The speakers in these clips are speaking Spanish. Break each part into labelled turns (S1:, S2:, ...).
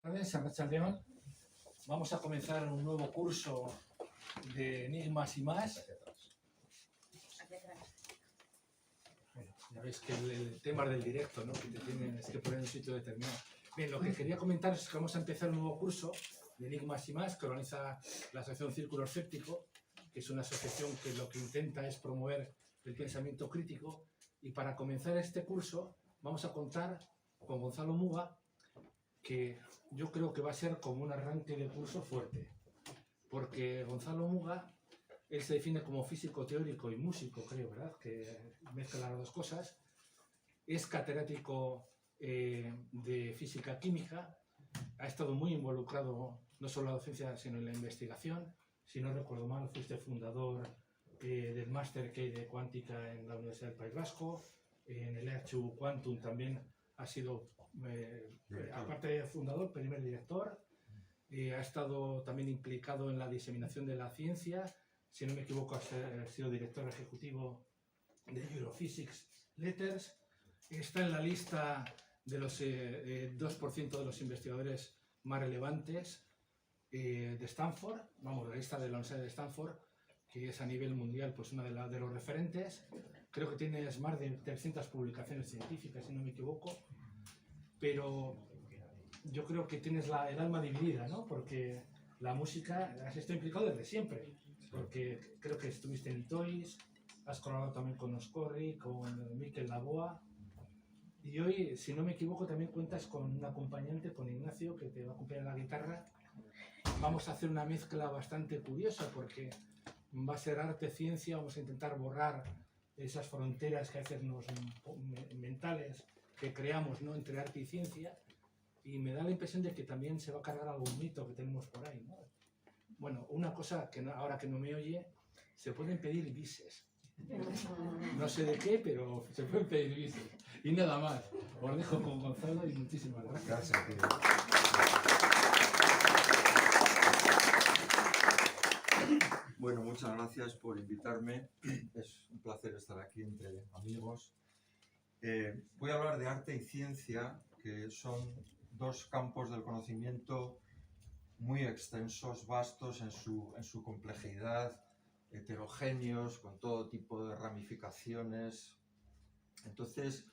S1: Buenas tardes, Arratsaldeon. Vamos a comenzar un nuevo curso de enigmas y más. Bueno, ya veis que el tema del directo, ¿no? Que te tienes que poner en un sitio determinado. Bien, lo que quería comentaros es que vamos a empezar un nuevo curso de enigmas y más que organiza la Asociación Círculo Escéptico, que es una asociación que lo que intenta es promover el pensamiento crítico. Y para comenzar este curso vamos a contar con Gonzalo Muga, que yo creo que va a ser como un arranque de curso fuerte, porque Gonzalo Muga, él se define como físico teórico y músico, creo, ¿verdad? Que mezcla las dos cosas. Es catedrático de física química, ha estado muy involucrado no solo en la docencia, sino en la investigación. Si no recuerdo mal, fuiste fundador del máster que hay de cuántica en la Universidad del País Vasco, en el EHU Quantum también ha sido, aparte de fundador, primer director. Ha estado también implicado en la diseminación de la ciencia. Si no me equivoco, ha sido director ejecutivo de Europhysics Letters. Está en la lista de los 2% de los investigadores más relevantes de Stanford, vamos, la lista de la Universidad de Stanford, que es a nivel mundial pues una de los referentes. Creo que tienes más de 300 publicaciones científicas, si no me equivoco, pero yo creo que tienes el alma dividida, ¿no? Porque la música has estado implicado desde siempre, porque creo que estuviste en Itois, has colaborado también con Oscorri, con Mikel Laboa, y hoy, si no me equivoco, también cuentas con un acompañante, con Ignacio, que te va a acompañar en la guitarra. Vamos a hacer una mezcla bastante curiosa, porque va a ser arte-ciencia, vamos a intentar borrar esas fronteras que a veces mentales que creamos, ¿no?, entre arte y ciencia, y me da la impresión de que también se va a cargar algún mito que tenemos por ahí, ¿no? Bueno, una cosa que ahora que no me oye, se pueden pedir bises. No sé de qué, pero se pueden pedir bises. Y nada más. Os dejo con Gonzalo y muchísimas gracias.
S2: Gracias, tío. Bueno, muchas gracias por invitarme. Es un placer estar aquí entre amigos. Voy a hablar de arte y ciencia, que son dos campos del conocimiento muy extensos, vastos en su complejidad, heterogéneos, con todo tipo de ramificaciones. Entonces,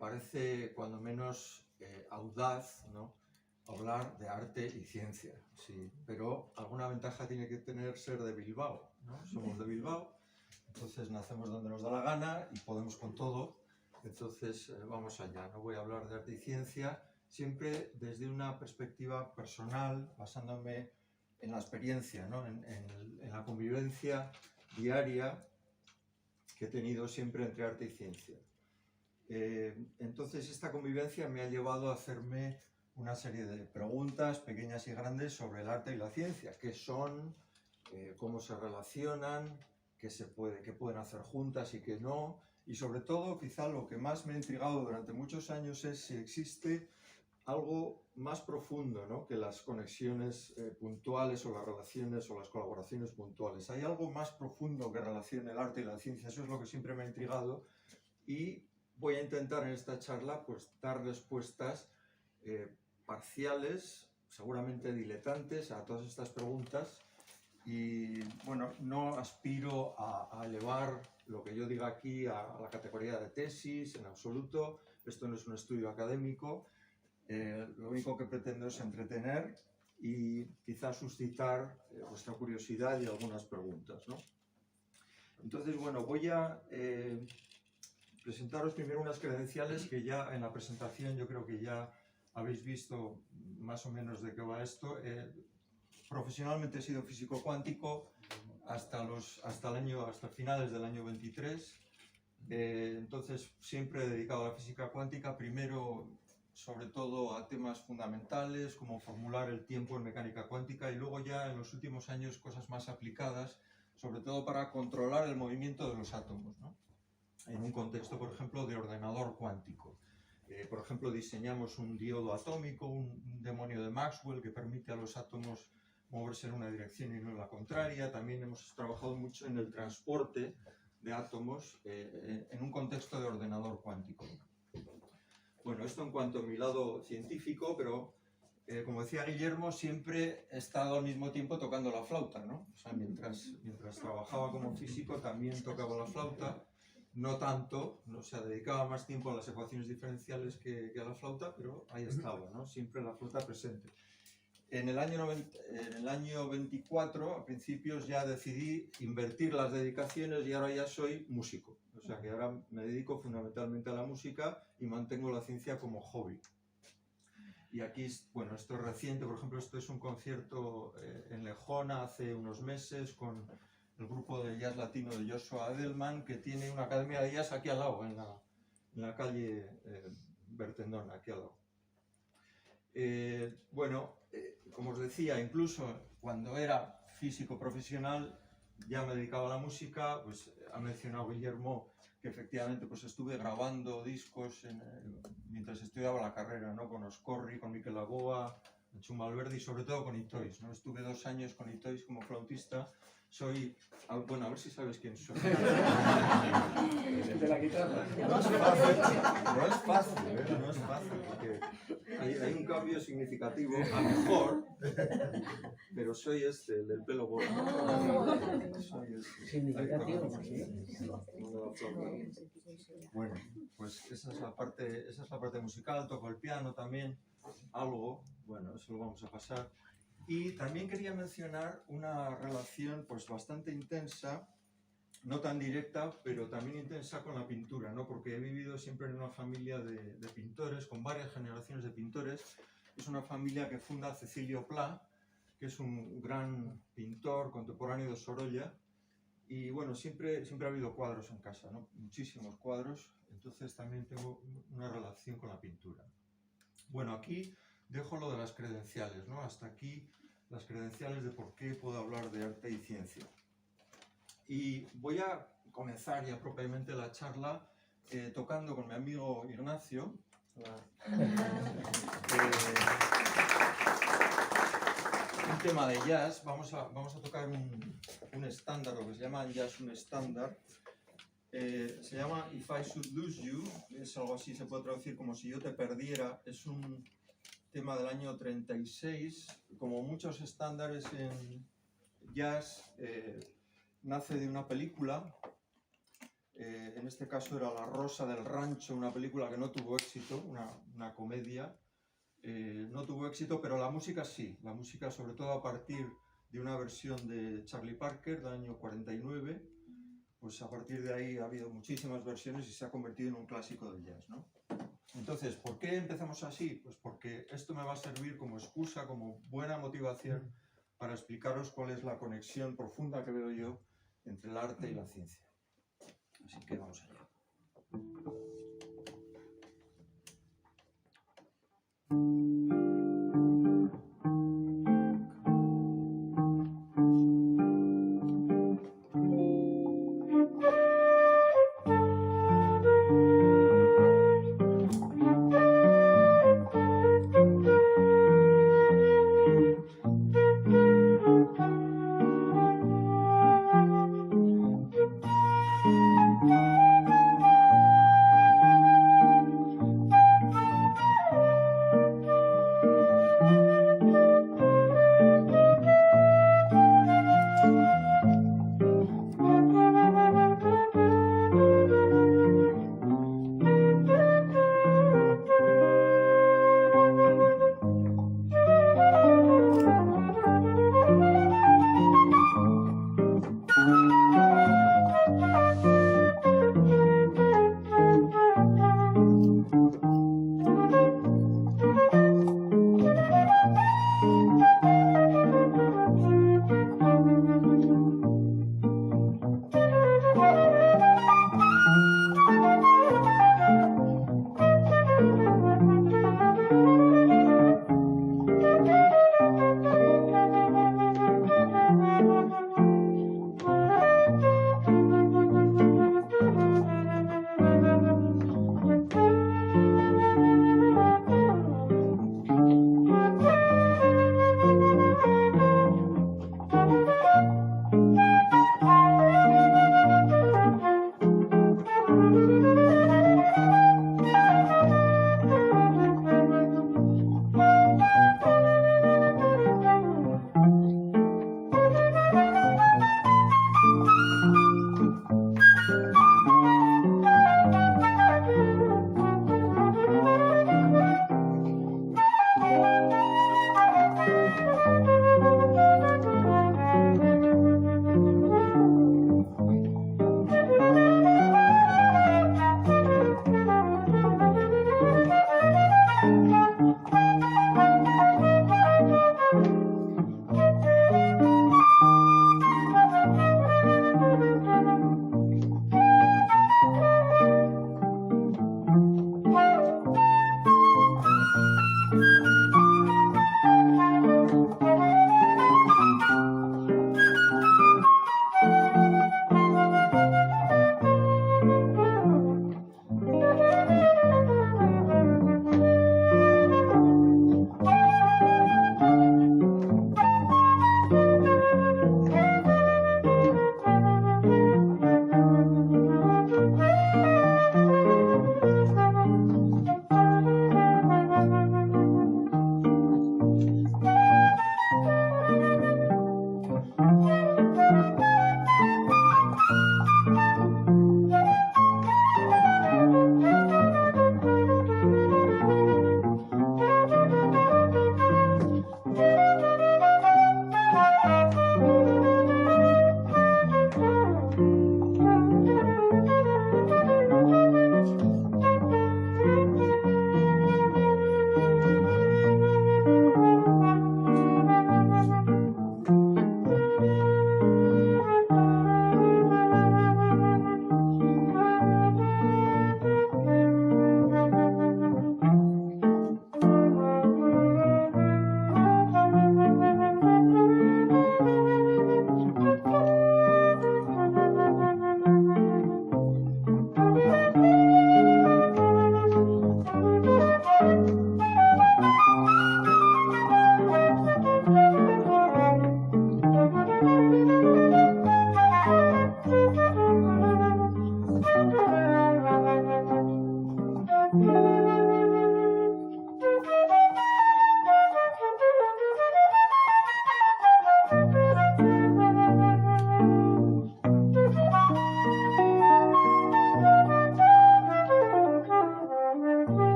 S2: parece cuando menos audaz, ¿no?, hablar de arte y ciencia, sí, pero alguna ventaja tiene que tener ser de Bilbao, ¿no? Somos de Bilbao, entonces nacemos donde nos da la gana y podemos con todo, entonces vamos allá. No voy a hablar de arte y ciencia, siempre desde una perspectiva personal, basándome en la experiencia, ¿no?, en la convivencia diaria que he tenido siempre entre arte y ciencia. Entonces esta convivencia me ha llevado a hacerme una serie de preguntas pequeñas y grandes sobre el arte y la ciencia. ¿Qué son? ¿Cómo se relacionan? ¿Qué pueden hacer juntas y qué no? Y sobre todo, quizá lo que más me ha intrigado durante muchos años es si existe algo más profundo, ¿no?, que las conexiones puntuales o las relaciones o las colaboraciones puntuales. ¿Hay algo más profundo que relacione el arte y la ciencia? Eso es lo que siempre me ha intrigado y voy a intentar en esta charla pues dar respuestas parciales, seguramente diletantes, a todas estas preguntas. Y bueno, no aspiro a elevar lo que yo diga aquí a la categoría de tesis en absoluto. Esto no es un estudio académico. Lo único que pretendo es entretener y quizás suscitar vuestra curiosidad y algunas preguntas, ¿no? Entonces, bueno, voy a presentaros primero unas credenciales que ya en la presentación yo creo que ya habéis visto más o menos de qué va esto. Profesionalmente he sido físico cuántico hasta finales del año 23. Entonces siempre he dedicado a la física cuántica, primero sobre todo a temas fundamentales como formular el tiempo en mecánica cuántica y luego ya en los últimos años cosas más aplicadas, sobre todo para controlar el movimiento de los átomos, ¿no?, en un contexto, por ejemplo, de ordenador cuántico. Por ejemplo, diseñamos un diodo atómico, un demonio de Maxwell que permite a los átomos moverse en una dirección y no en la contraria. También hemos trabajado mucho en el transporte de átomos en un contexto de ordenador cuántico. Bueno, esto en cuanto a mi lado científico, pero como decía Guillermo, siempre he estado al mismo tiempo tocando la flauta, ¿no? O sea, mientras trabajaba como físico también tocaba la flauta, no tanto, o sea, dedicaba más tiempo a las ecuaciones diferenciales que a la flauta, pero ahí estaba, ¿no? Siempre la flauta presente. En el año 24, a principios, ya decidí invertir las dedicaciones y ahora ya soy músico. O sea que ahora me dedico fundamentalmente a la música y mantengo la ciencia como hobby. Y aquí, bueno, esto es reciente, por ejemplo, esto es un concierto en Lejona hace unos meses con el grupo de jazz latino de Joshua Edelman, que tiene una academia de jazz aquí al lado, en la calle Bertendón, aquí al lado. Bueno, como os decía, incluso cuando era físico profesional ya me dedicaba a la música. Pues ha mencionado Guillermo que efectivamente pues estuve grabando discos mientras estudiaba la carrera, ¿no? Con Oscorri, con Miquel Lagoa, Chum Alberdi y sobre todo con Itois, ¿no? Estuve 2 años con Itois como flautista. Soy, bueno, a ver si sabes quién soy.
S3: ¿De la guitarra?
S2: No es fácil, porque hay un cambio significativo, a mejor, pero soy el del pelo gordo. Soy
S3: Significativo, sí.
S2: Bueno, pues esa es la parte musical, toco el piano también, algo, bueno, eso lo vamos a pasar. Y también quería mencionar una relación pues bastante intensa, no tan directa, pero también intensa con la pintura, ¿no? Porque he vivido siempre en una familia de pintores, con varias generaciones de pintores. Es una familia que funda Cecilio Pla, que es un gran pintor contemporáneo de Sorolla. Y bueno, siempre ha habido cuadros en casa, ¿no? Muchísimos cuadros, entonces también tengo una relación con la pintura. Bueno, aquí dejo lo de las credenciales, ¿no? Hasta aquí las credenciales de por qué puedo hablar de arte y ciencia. Y voy a comenzar ya propiamente la charla tocando con mi amigo Ignacio. Un tema de jazz. Vamos a tocar un estándar, lo que se llama en jazz un estándar. Se llama If I Should Lose You, es algo así, se puede traducir como Si yo te perdiera. Es un tema del año 36, como muchos estándares en jazz, nace de una película, en este caso era La Rosa del Rancho, una película que no tuvo éxito, una comedia, no tuvo éxito, pero la música sí, la música sobre todo a partir de una versión de Charlie Parker del año 49, pues a partir de ahí ha habido muchísimas versiones y se ha convertido en un clásico del jazz, ¿no? Entonces, ¿por qué empezamos así? Pues porque esto me va a servir como excusa, como buena motivación para explicaros cuál es la conexión profunda que veo yo entre el arte y la ciencia. Así que vamos allá.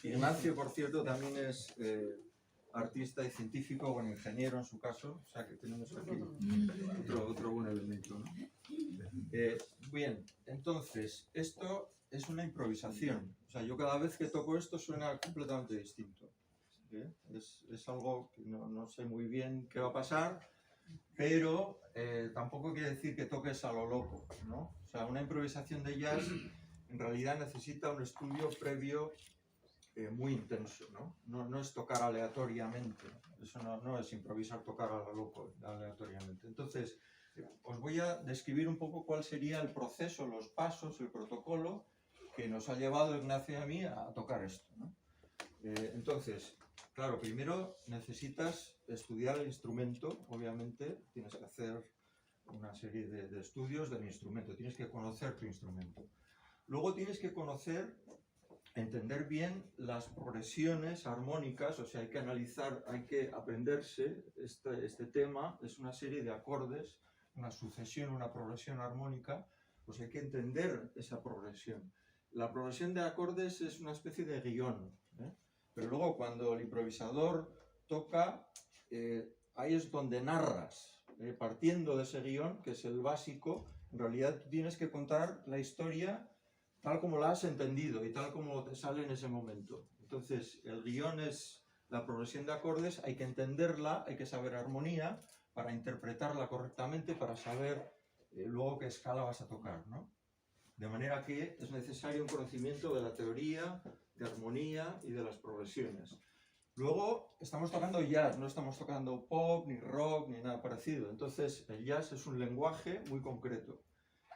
S2: Ignacio, por cierto, también es artista y científico, bueno, ingeniero en su caso, o sea que tenemos aquí otro buen elemento, ¿no? Bien, entonces, esto es una improvisación. O sea, yo cada vez que toco esto suena completamente distinto. Es algo que no sé muy bien qué va a pasar, pero tampoco quiere decir que toques a lo loco, ¿no? O sea, una improvisación de jazz en realidad necesita un estudio previo muy intenso, ¿no? No es tocar aleatoriamente, eso no es improvisar, tocar a lo loco aleatoriamente. Entonces, os voy a describir un poco cuál sería el proceso, los pasos, el protocolo que nos ha llevado Ignacio y a mí a tocar esto, ¿no? Entonces, claro, primero necesitas estudiar el instrumento, obviamente, tienes que hacer una serie de estudios del instrumento, tienes que conocer tu instrumento. Luego tienes que entender bien las progresiones armónicas, o sea, hay que analizar, hay que aprenderse este tema, es una serie de acordes, una sucesión, una progresión armónica, pues hay que entender esa progresión. La progresión de acordes es una especie de guión, ¿eh? Pero luego cuando el improvisador toca, ahí es donde narras, partiendo de ese guión, que es el básico, en realidad tú tienes que contar la historia tal como la has entendido y tal como te sale en ese momento. Entonces, el guión es la progresión de acordes, hay que entenderla, hay que saber armonía para interpretarla correctamente, para saber luego qué escala vas a tocar, ¿no? De manera que es necesario un conocimiento de la teoría, de armonía y de las progresiones. Luego, estamos tocando jazz, no estamos tocando pop, ni rock, ni nada parecido. Entonces, el jazz es un lenguaje muy concreto.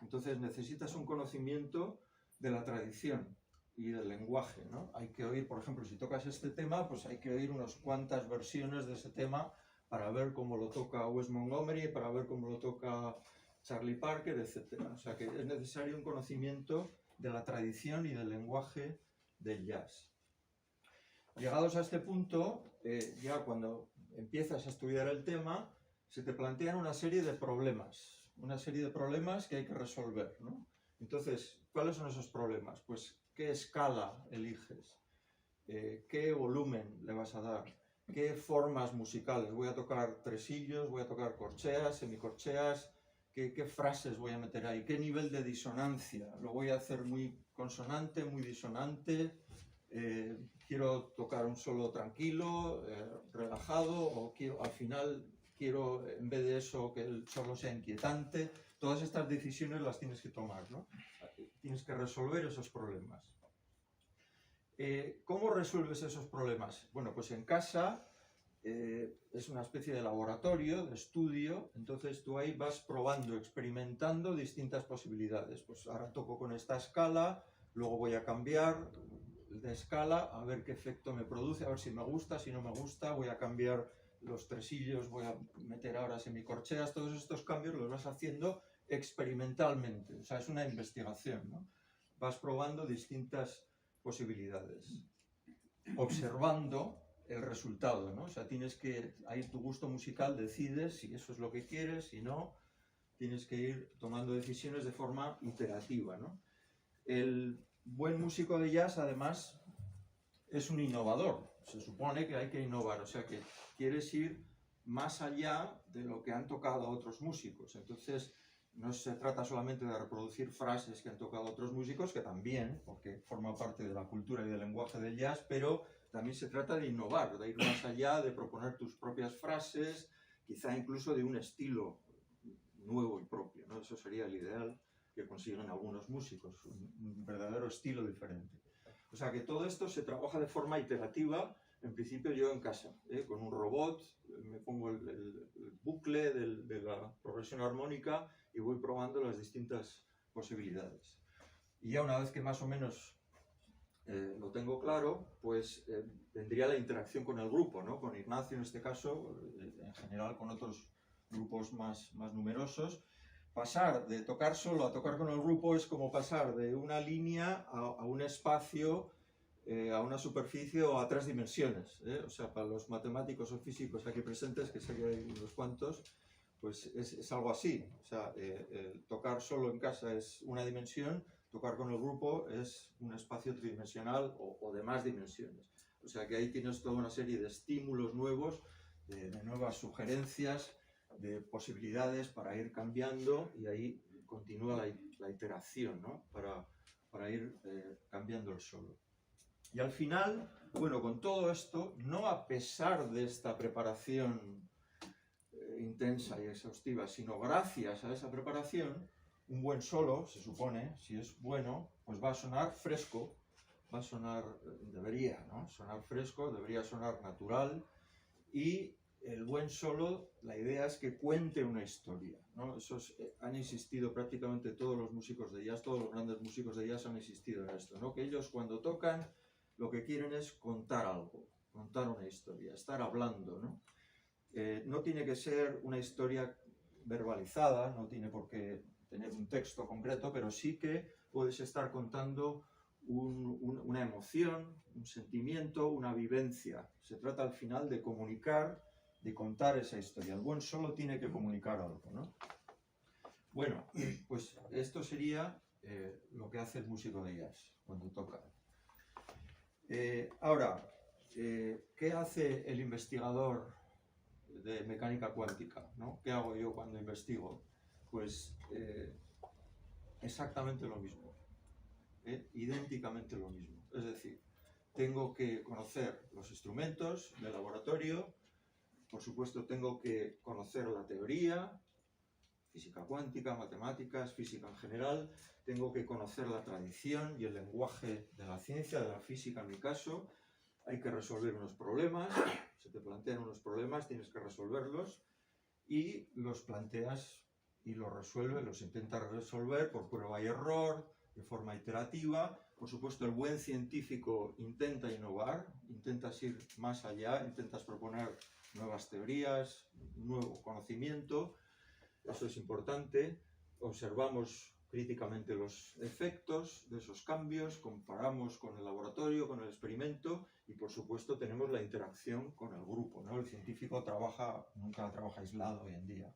S2: Entonces, necesitas un conocimiento de la tradición y del lenguaje, ¿no? Hay que oír, por ejemplo, si tocas este tema, pues hay que oír unas cuantas versiones de ese tema para ver cómo lo toca Wes Montgomery, para ver cómo lo toca Charlie Parker, etc. O sea que es necesario un conocimiento de la tradición y del lenguaje del jazz. Llegados a este punto, ya cuando empiezas a estudiar el tema, se te plantean una serie de problemas que hay que resolver, ¿no? Entonces, ¿cuáles son esos problemas? Pues, ¿qué escala eliges? ¿Qué volumen le vas a dar? ¿Qué formas musicales? ¿Voy a tocar tresillos? ¿Voy a tocar corcheas, semicorcheas? ¿Qué frases voy a meter ahí? ¿Qué nivel de disonancia? ¿Lo voy a hacer muy consonante, muy disonante? ¿Quiero tocar un solo tranquilo, relajado? ¿O al final quiero, en vez de eso, que el solo sea inquietante? Todas estas decisiones las tienes que tomar, ¿no? Tienes que resolver esos problemas. ¿Cómo resuelves esos problemas? Bueno, pues en casa es una especie de laboratorio, de estudio, entonces tú ahí vas probando, experimentando distintas posibilidades. Pues ahora toco con esta escala, luego voy a cambiar de escala, a ver qué efecto me produce, a ver si me gusta, si no me gusta, voy a cambiar los tresillos, voy a meter ahora semicorcheas, todos estos cambios los vas haciendo experimentalmente, o sea, es una investigación, ¿no? Vas probando distintas posibilidades, observando el resultado, ¿no? O sea, tienes que, ahí tu gusto musical decides si eso es lo que quieres, si no, tienes que ir tomando decisiones de forma iterativa, ¿no? El buen músico de jazz, además, es un innovador. Se supone que hay que innovar, o sea que quieres ir más allá de lo que han tocado otros músicos. Entonces, no se trata solamente de reproducir frases que han tocado otros músicos, que también, porque forma parte de la cultura y del lenguaje del jazz, pero también se trata de innovar, de ir más allá, de proponer tus propias frases, quizá incluso de un estilo nuevo y propio, ¿no? Eso sería el ideal que consiguen algunos músicos, un verdadero estilo diferente. O sea que todo esto se trabaja de forma iterativa, en principio yo en casa, con un robot, me pongo el bucle de la progresión armónica y voy probando las distintas posibilidades. Y ya una vez que más o menos lo tengo claro, pues vendría la interacción con el grupo, ¿no? Con Ignacio en este caso, en general con otros grupos más numerosos. Pasar de tocar solo a tocar con el grupo es como pasar de una línea a un espacio, a una superficie o a 3 dimensiones, ¿eh? O sea, para los matemáticos o físicos aquí presentes, que sé que hay unos cuantos, pues es algo así. O sea, tocar solo en casa es una dimensión, tocar con el grupo es un espacio tridimensional o de más dimensiones. O sea que ahí tienes toda una serie de estímulos nuevos, de nuevas sugerencias, de posibilidades para ir cambiando, y ahí continúa la iteración, ¿no? Para ir cambiando el solo. Y al final, bueno, con todo esto, no a pesar de esta preparación intensa y exhaustiva, sino gracias a esa preparación, un buen solo, se supone, si es bueno, pues va a sonar fresco, va a sonar, debería, ¿no? Sonar fresco, debería sonar natural, y el buen solo, la idea es que cuente una historia, ¿no? Han insistido prácticamente todos los músicos de jazz, todos los grandes músicos de jazz han insistido en esto, ¿no? Que ellos cuando tocan lo que quieren es contar algo, contar una historia, estar hablando, ¿no? No tiene que ser una historia verbalizada, no tiene por qué tener un texto concreto, pero sí que puedes estar contando una emoción, un sentimiento, una vivencia. Se trata al final de comunicar, de contar esa historia. El buen solo tiene que comunicar algo, ¿no? Bueno, pues esto sería lo que hace el músico de jazz cuando toca. Ahora, ¿qué hace el investigador de mecánica cuántica, ¿no? ¿Qué hago yo cuando investigo? Pues exactamente lo mismo, idénticamente lo mismo. Es decir, tengo que conocer los instrumentos del laboratorio, por supuesto tengo que conocer la teoría, física cuántica, matemáticas, física en general, tengo que conocer la tradición y el lenguaje de la ciencia, de la física en mi caso, hay que resolver unos problemas, se te plantean unos problemas, tienes que resolverlos, y los planteas y los resuelves, los intentas resolver por prueba y error, de forma iterativa. Por supuesto, el buen científico intenta innovar, intentas ir más allá, intentas proponer nuevas teorías, nuevo conocimiento, eso es importante. Observamos críticamente los efectos de esos cambios, comparamos con el laboratorio, con el experimento y por supuesto tenemos la interacción con el grupo, ¿no? El científico nunca trabaja aislado hoy en día.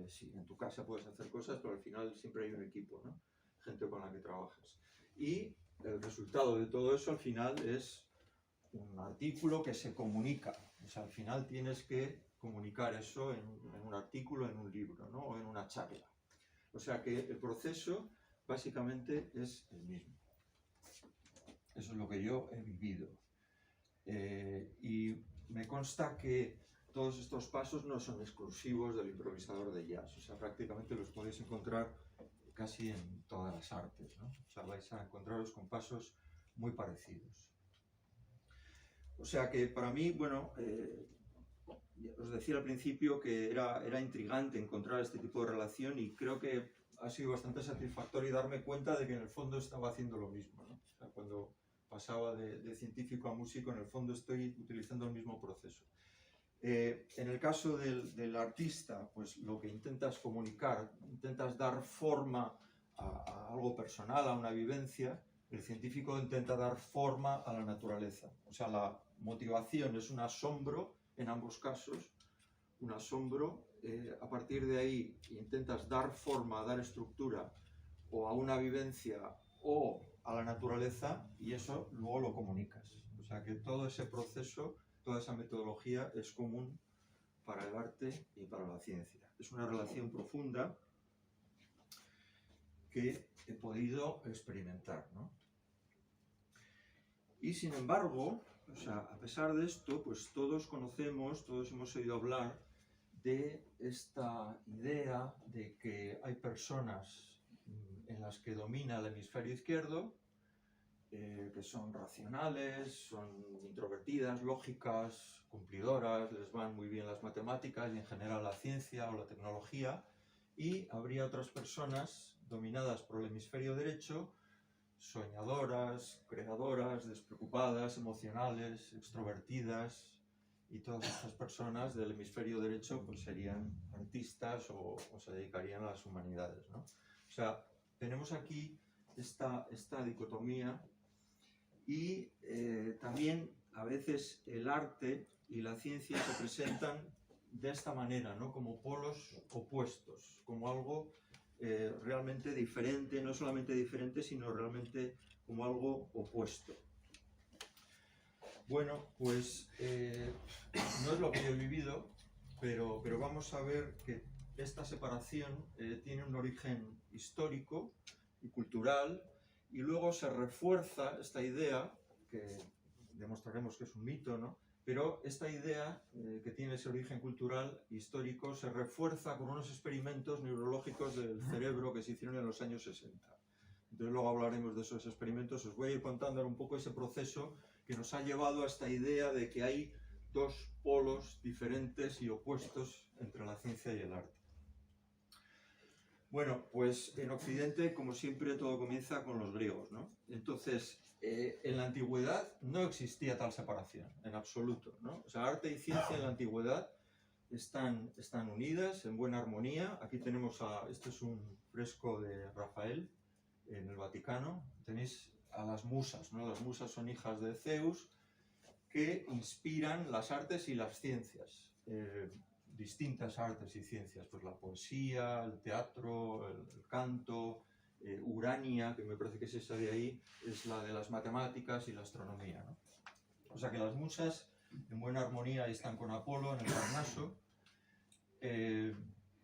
S2: Sí, en tu casa puedes hacer cosas, pero al final siempre hay un equipo, ¿no? Gente con la que trabajas. Y el resultado de todo eso al final es un artículo que se comunica. O sea, al final tienes que comunicar eso en un artículo, en un libro, ¿no? O en una charla. O sea que el proceso básicamente es el mismo. Eso es lo que yo he vivido. Y me consta que todos estos pasos no son exclusivos del improvisador de jazz. O sea, prácticamente los podéis encontrar casi en todas las artes, ¿no? O sea, vais a encontraros con pasos muy parecidos. O sea que para mí, bueno, os decía al principio que era intrigante encontrar este tipo de relación y creo que ha sido bastante satisfactorio darme cuenta de que en el fondo estaba haciendo lo mismo, ¿no? O sea, cuando pasaba de científico a músico, en el fondo estoy utilizando el mismo proceso. En el caso del artista, pues lo que intentas comunicar, intentas dar forma a algo personal, a una vivencia. El científico intenta dar forma a la naturaleza. O sea, la motivación es un asombro en ambos casos, un asombro. A partir de ahí intentas dar forma, dar estructura o a una vivencia o a la naturaleza y eso luego lo comunicas. O sea que todo ese proceso, toda esa metodología es común para el arte y para la ciencia. Es una relación profunda que he podido experimentar, ¿no? Y sin embargo, o sea, a pesar de esto, pues todos conocemos, todos hemos oído hablar de esta idea de que hay personas en las que domina el hemisferio izquierdo, que son racionales, son introvertidas, lógicas, cumplidoras, les van muy bien las matemáticas y en general la ciencia o la tecnología, y habría otras personas dominadas por el hemisferio derecho, soñadoras, creadoras, despreocupadas, emocionales, extrovertidas, y todas estas personas del hemisferio derecho pues serían artistas o se dedicarían a las humanidades, ¿no? O sea, tenemos aquí esta dicotomía y también a veces el arte y la ciencia se presentan de esta manera, ¿no? Como polos opuestos, como algo realmente diferente, no solamente diferente, sino realmente como algo opuesto. Bueno, pues no es lo que yo he vivido, pero vamos a ver que esta separación tiene un origen histórico y cultural y luego se refuerza esta idea, que demostraremos que es un mito, ¿no? Pero esta idea que tiene ese origen cultural histórico se refuerza con unos experimentos neurológicos del cerebro que se hicieron en los años 60. Entonces luego hablaremos de esos experimentos. Os voy a ir contando un poco ese proceso que nos ha llevado a esta idea de que hay dos polos diferentes y opuestos entre la ciencia y el arte. Bueno, pues en Occidente, como siempre, todo comienza con los griegos, ¿no? Entonces, en la antigüedad no existía tal separación, en absoluto, ¿no? O sea, arte y ciencia en la antigüedad están unidas, en buena armonía. Aquí tenemos este es un fresco de Rafael en el Vaticano. Tenéis a las musas, ¿no? Las musas son hijas de Zeus que inspiran las artes y las ciencias. Distintas artes y ciencias, pues la poesía, el teatro, el canto, Urania, que me parece que es esa de ahí, es la de las matemáticas y la astronomía, ¿no? O sea que las musas en buena armonía están con Apolo en el Parnaso.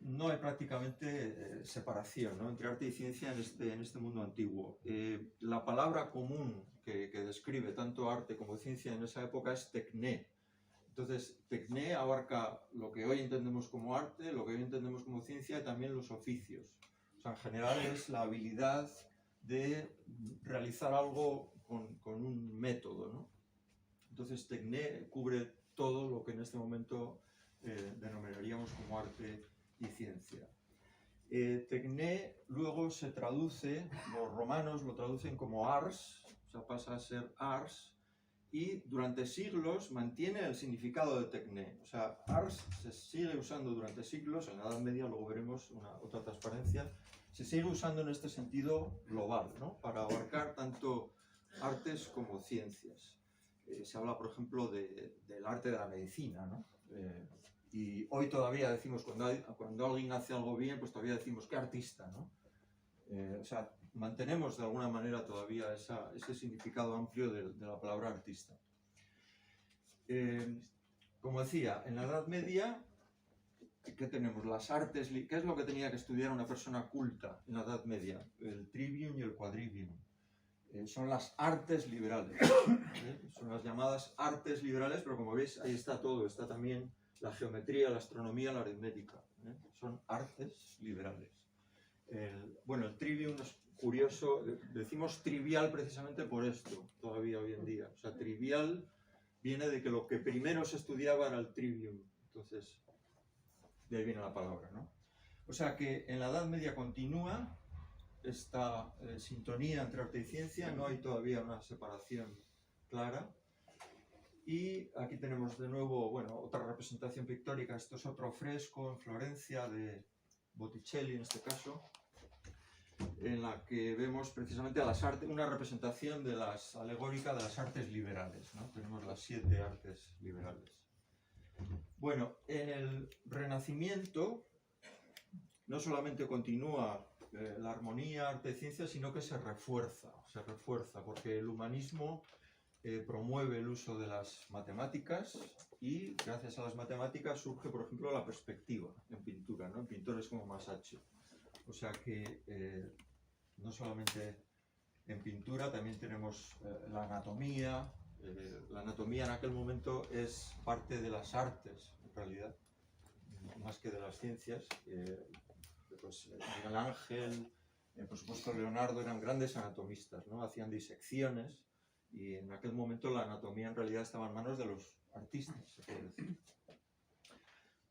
S2: No hay prácticamente separación, ¿no?, entre arte y ciencia en este mundo antiguo. La palabra común que describe tanto arte como ciencia en esa época es tekné. Entonces, tekné abarca lo que hoy entendemos como arte, lo que hoy entendemos como ciencia y también los oficios. O sea, en general es la habilidad de realizar algo con un método, ¿no? Entonces, tekné cubre todo lo que en este momento denominaríamos como arte y ciencia. Tekné luego se traduce, los romanos lo traducen como ars, o sea, pasa a ser ars, y durante siglos mantiene el significado de tekné. O sea, ars se sigue usando durante siglos, en la Edad Media, luego veremos otra transparencia, se sigue usando en este sentido global, ¿no? Para abarcar tanto artes como ciencias. Se habla, por ejemplo, del arte de la medicina, ¿no? Y hoy todavía decimos, cuando alguien hace algo bien, pues todavía decimos, qué artista, ¿no? O sea, mantenemos de alguna manera todavía ese significado amplio de la palabra artista. Como decía, en la Edad Media, ¿qué tenemos? Las artes, ¿qué es lo que tenía que estudiar una persona culta en la Edad Media? El trivium y el quadrivium. Son las artes liberales. Son las llamadas artes liberales, pero como veis, ahí está todo. Está también la geometría, la astronomía, la aritmética. Son artes liberales. Bueno, el trivium es curioso. Decimos trivial precisamente por esto, todavía hoy en día. O sea, trivial viene de que lo que primero se estudiaba era el trivium. Entonces, de ahí viene la palabra, ¿no? O sea que en la Edad Media continúa esta sintonía entre arte y ciencia, no hay todavía una separación clara. Y aquí tenemos de nuevo, bueno, otra representación pictórica. Esto es otro fresco en Florencia de Botticelli, en este caso, en la que vemos precisamente a las artes, una representación de alegórica de las artes liberales, ¿no? Tenemos las 7 artes liberales. Bueno, en el Renacimiento no solamente continúa la armonía arte-ciencia, sino que se refuerza, porque el humanismo promueve el uso de las matemáticas y gracias a las matemáticas surge, por ejemplo, la perspectiva en pintura, ¿no? En pintores como Masaccio. O sea que no solamente en pintura, también tenemos la anatomía. La anatomía en aquel momento es parte de las artes, en realidad, más que de las ciencias. Pues Miguel Ángel, por supuesto Leonardo, eran grandes anatomistas, ¿no? Hacían disecciones y en aquel momento la anatomía en realidad estaba en manos de los artistas, se puede decir.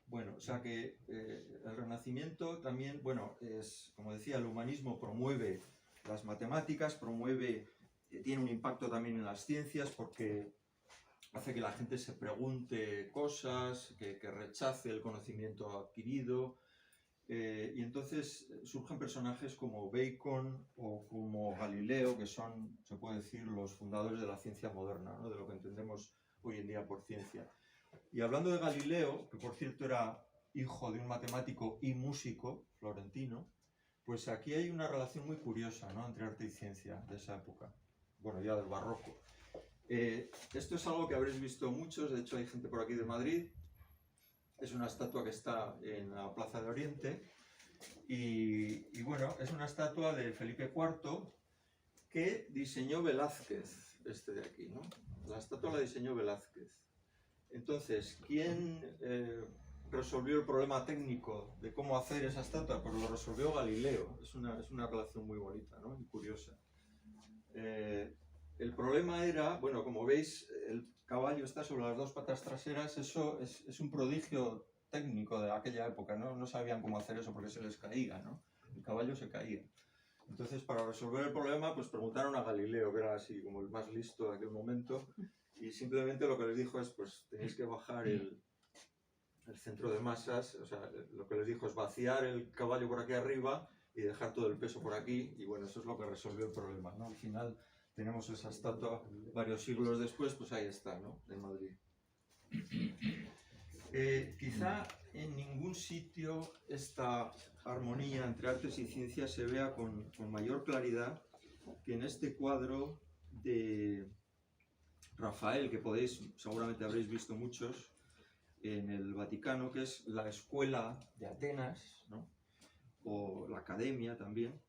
S2: Bueno, o sea que el Renacimiento también, bueno, es, como decía, el humanismo promueve las matemáticas, tiene un impacto también en las ciencias porque hace que la gente se pregunte cosas, que rechace el conocimiento adquirido. Y entonces surgen personajes como Bacon o como Galileo, que son, se puede decir, los fundadores de la ciencia moderna, ¿no? De lo que entendemos hoy en día por ciencia. Y hablando de Galileo, que por cierto era hijo de un matemático y músico florentino, pues aquí hay una relación muy curiosa, ¿no? Entre arte y ciencia de esa época, bueno, ya del barroco. Esto es algo que habréis visto muchos, de hecho hay gente por aquí de Madrid. Es una estatua que está en la Plaza de Oriente y bueno, es una estatua de Felipe IV que diseñó Velázquez, este de aquí, ¿no? La estatua la diseñó Velázquez. Entonces, ¿quién resolvió el problema técnico de cómo hacer esa estatua? Pues lo resolvió Galileo. Es una relación muy bonita, ¿no? Y curiosa. El problema era, bueno, como veis, el caballo está sobre las 2 patas traseras. Eso es un prodigio técnico de aquella época, ¿no? No sabían cómo hacer eso porque se les caía, ¿no? El caballo se caía. Entonces, para resolver el problema, pues preguntaron a Galileo, que era así como el más listo de aquel momento, y simplemente lo que les dijo es, pues tenéis que bajar el centro de masas, o sea, lo que les dijo es vaciar el caballo por aquí arriba y dejar todo el peso por aquí, y bueno, eso es lo que resolvió el problema, ¿no? Al final tenemos esa estatua varios siglos después, pues ahí está, ¿no? En Madrid. Quizá en ningún sitio esta armonía entre artes y ciencias se vea con mayor claridad que en este cuadro de Rafael, que seguramente habréis visto muchos, en el Vaticano, que es la escuela de Atenas, ¿no? O la academia también.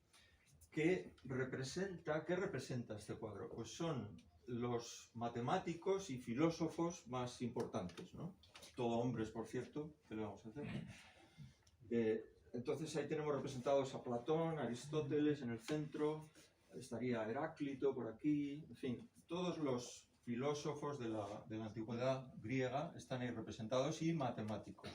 S2: ¿Qué representa este cuadro? Pues son los matemáticos y filósofos más importantes, ¿no? Todo hombres, por cierto, ¿qué le vamos a hacer? Entonces ahí tenemos representados a Platón, Aristóteles en el centro, estaría Heráclito por aquí, en fin, todos los filósofos de la antigüedad griega están ahí representados y matemáticos.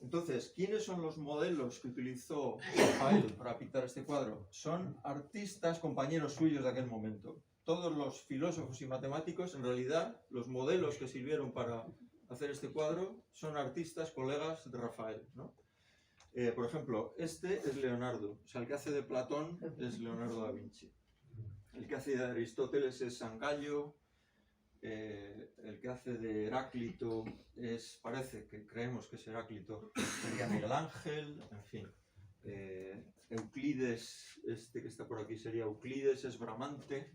S2: Entonces, ¿quiénes son los modelos que utilizó Rafael para pintar este cuadro? Son artistas, compañeros suyos de aquel momento. Todos los filósofos y matemáticos, en realidad, los modelos que sirvieron para hacer este cuadro son artistas, colegas de Rafael, ¿no? Por ejemplo, este es Leonardo, o sea, el que hace de Platón es Leonardo da Vinci. El que hace de Aristóteles es San Gallo. El que hace de Heráclito parece que creemos que es Heráclito, sería Miguel Ángel, en fin. Euclides, este que está por aquí sería Euclides, es Bramante,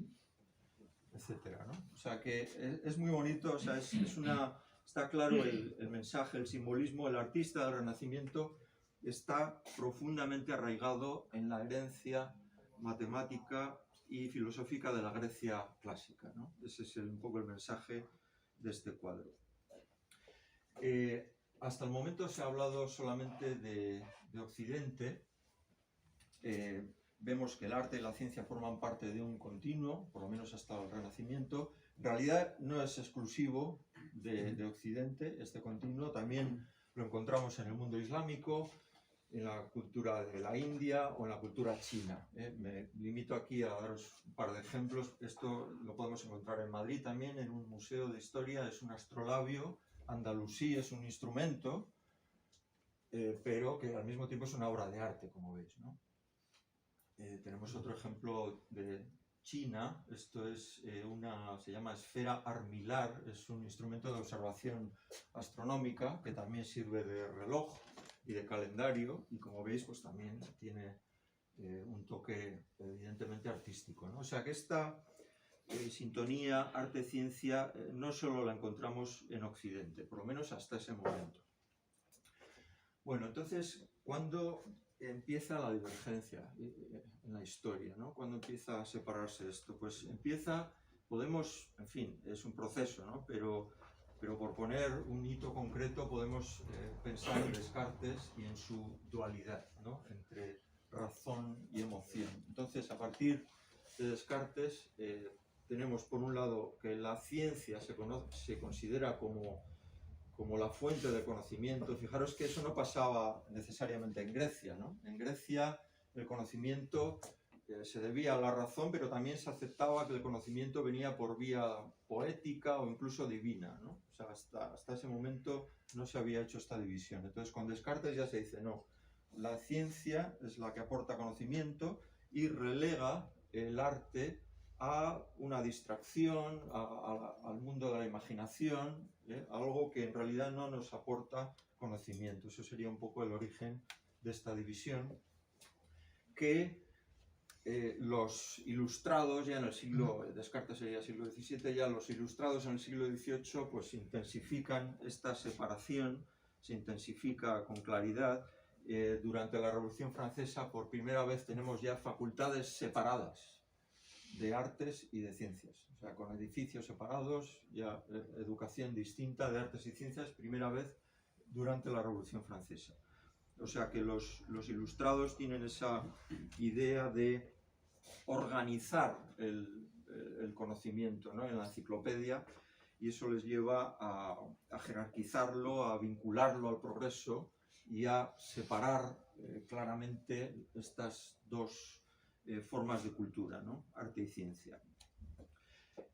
S2: etcétera, ¿no? O sea que es muy bonito, o sea, está claro el mensaje, el simbolismo. El artista del Renacimiento está profundamente arraigado en la herencia matemática y filosófica de la Grecia clásica, ¿no? Ese es un poco el mensaje de este cuadro. Hasta el momento se ha hablado solamente de Occidente. Vemos que el arte y la ciencia forman parte de un continuo, por lo menos hasta el Renacimiento. En realidad no es exclusivo de Occidente este continuo, también lo encontramos en el mundo islámico, en la cultura de la India o en la cultura china. Me limito aquí a daros un par de ejemplos. Esto lo podemos encontrar en Madrid también, en un museo de historia. Es un astrolabio andalusí, es un instrumento, pero que al mismo tiempo es una obra de arte, como veis, ¿no? Tenemos otro ejemplo de China. Esto es se llama esfera armilar, es un instrumento de observación astronómica que también sirve de reloj y de calendario, y como veis pues también tiene un toque evidentemente artístico, ¿no? O sea que esta sintonía arte-ciencia no solo la encontramos en Occidente, por lo menos hasta ese momento. Bueno, entonces, ¿cuándo empieza la divergencia en la historia, ¿no? ¿Cuándo empieza a separarse esto? Pues en fin, es un proceso, ¿no? Pero por poner un hito concreto podemos pensar en Descartes y en su dualidad, ¿no? Entre razón y emoción. Entonces, a partir de Descartes, tenemos por un lado que la ciencia se considera como la fuente del conocimiento. Fijaros que eso no pasaba necesariamente en Grecia, ¿no? En Grecia el conocimiento se debía a la razón, pero también se aceptaba que el conocimiento venía por vía poética o incluso divina, ¿no? O sea, hasta ese momento no se había hecho esta división. Entonces, con Descartes ya se dice, no, la ciencia es la que aporta conocimiento y relega el arte a una distracción, al mundo de la imaginación, algo que en realidad no nos aporta conocimiento. Eso sería un poco el origen de esta división que los ilustrados ya en el siglo, Descartes sería siglo XVII, ya los ilustrados en el siglo XVIII pues intensifican esta separación, se intensifica con claridad. Durante la Revolución Francesa por primera vez tenemos ya facultades separadas de artes y de ciencias, o sea, con edificios separados, ya educación distinta de artes y ciencias, primera vez durante la Revolución Francesa. O sea que los ilustrados tienen esa idea de organizar el conocimiento, ¿no? En la enciclopedia, y eso les lleva a jerarquizarlo, a vincularlo al progreso y a separar claramente estas dos formas de cultura, ¿no? Arte y ciencia.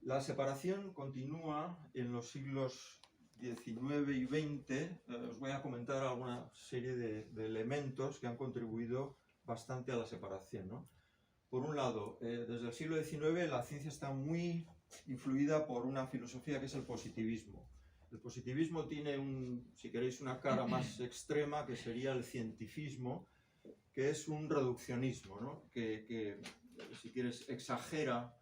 S2: La separación continúa en los siglos XIX y XX. Os voy a comentar alguna serie de elementos que han contribuido bastante a la separación, ¿no? Por un lado, desde el siglo XIX la ciencia está muy influida por una filosofía que es el positivismo. El positivismo tiene, si queréis, una cara más extrema, que sería el cientifismo, que es un reduccionismo, ¿no? que si quieres, exagera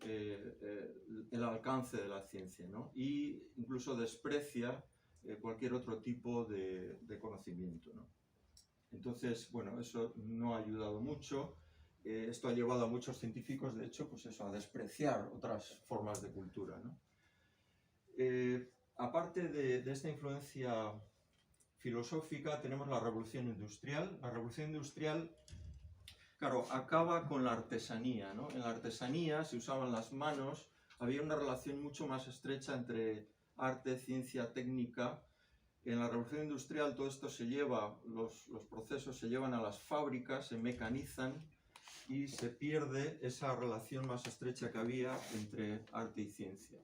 S2: el alcance de la ciencia, ¿no? Y incluso desprecia cualquier otro tipo de conocimiento, ¿no? Entonces, bueno, eso no ha ayudado mucho. Esto ha llevado a muchos científicos, de hecho, pues eso, a despreciar otras formas de cultura, ¿no? Aparte de esta influencia filosófica, tenemos la Revolución Industrial. La Revolución Industrial, claro, acaba con la artesanía, ¿no? En la artesanía se usaban las manos, había una relación mucho más estrecha entre arte, ciencia, técnica. En la Revolución Industrial todo esto se lleva, los procesos se llevan a las fábricas, se mecanizan y se pierde esa relación más estrecha que había entre arte y ciencia.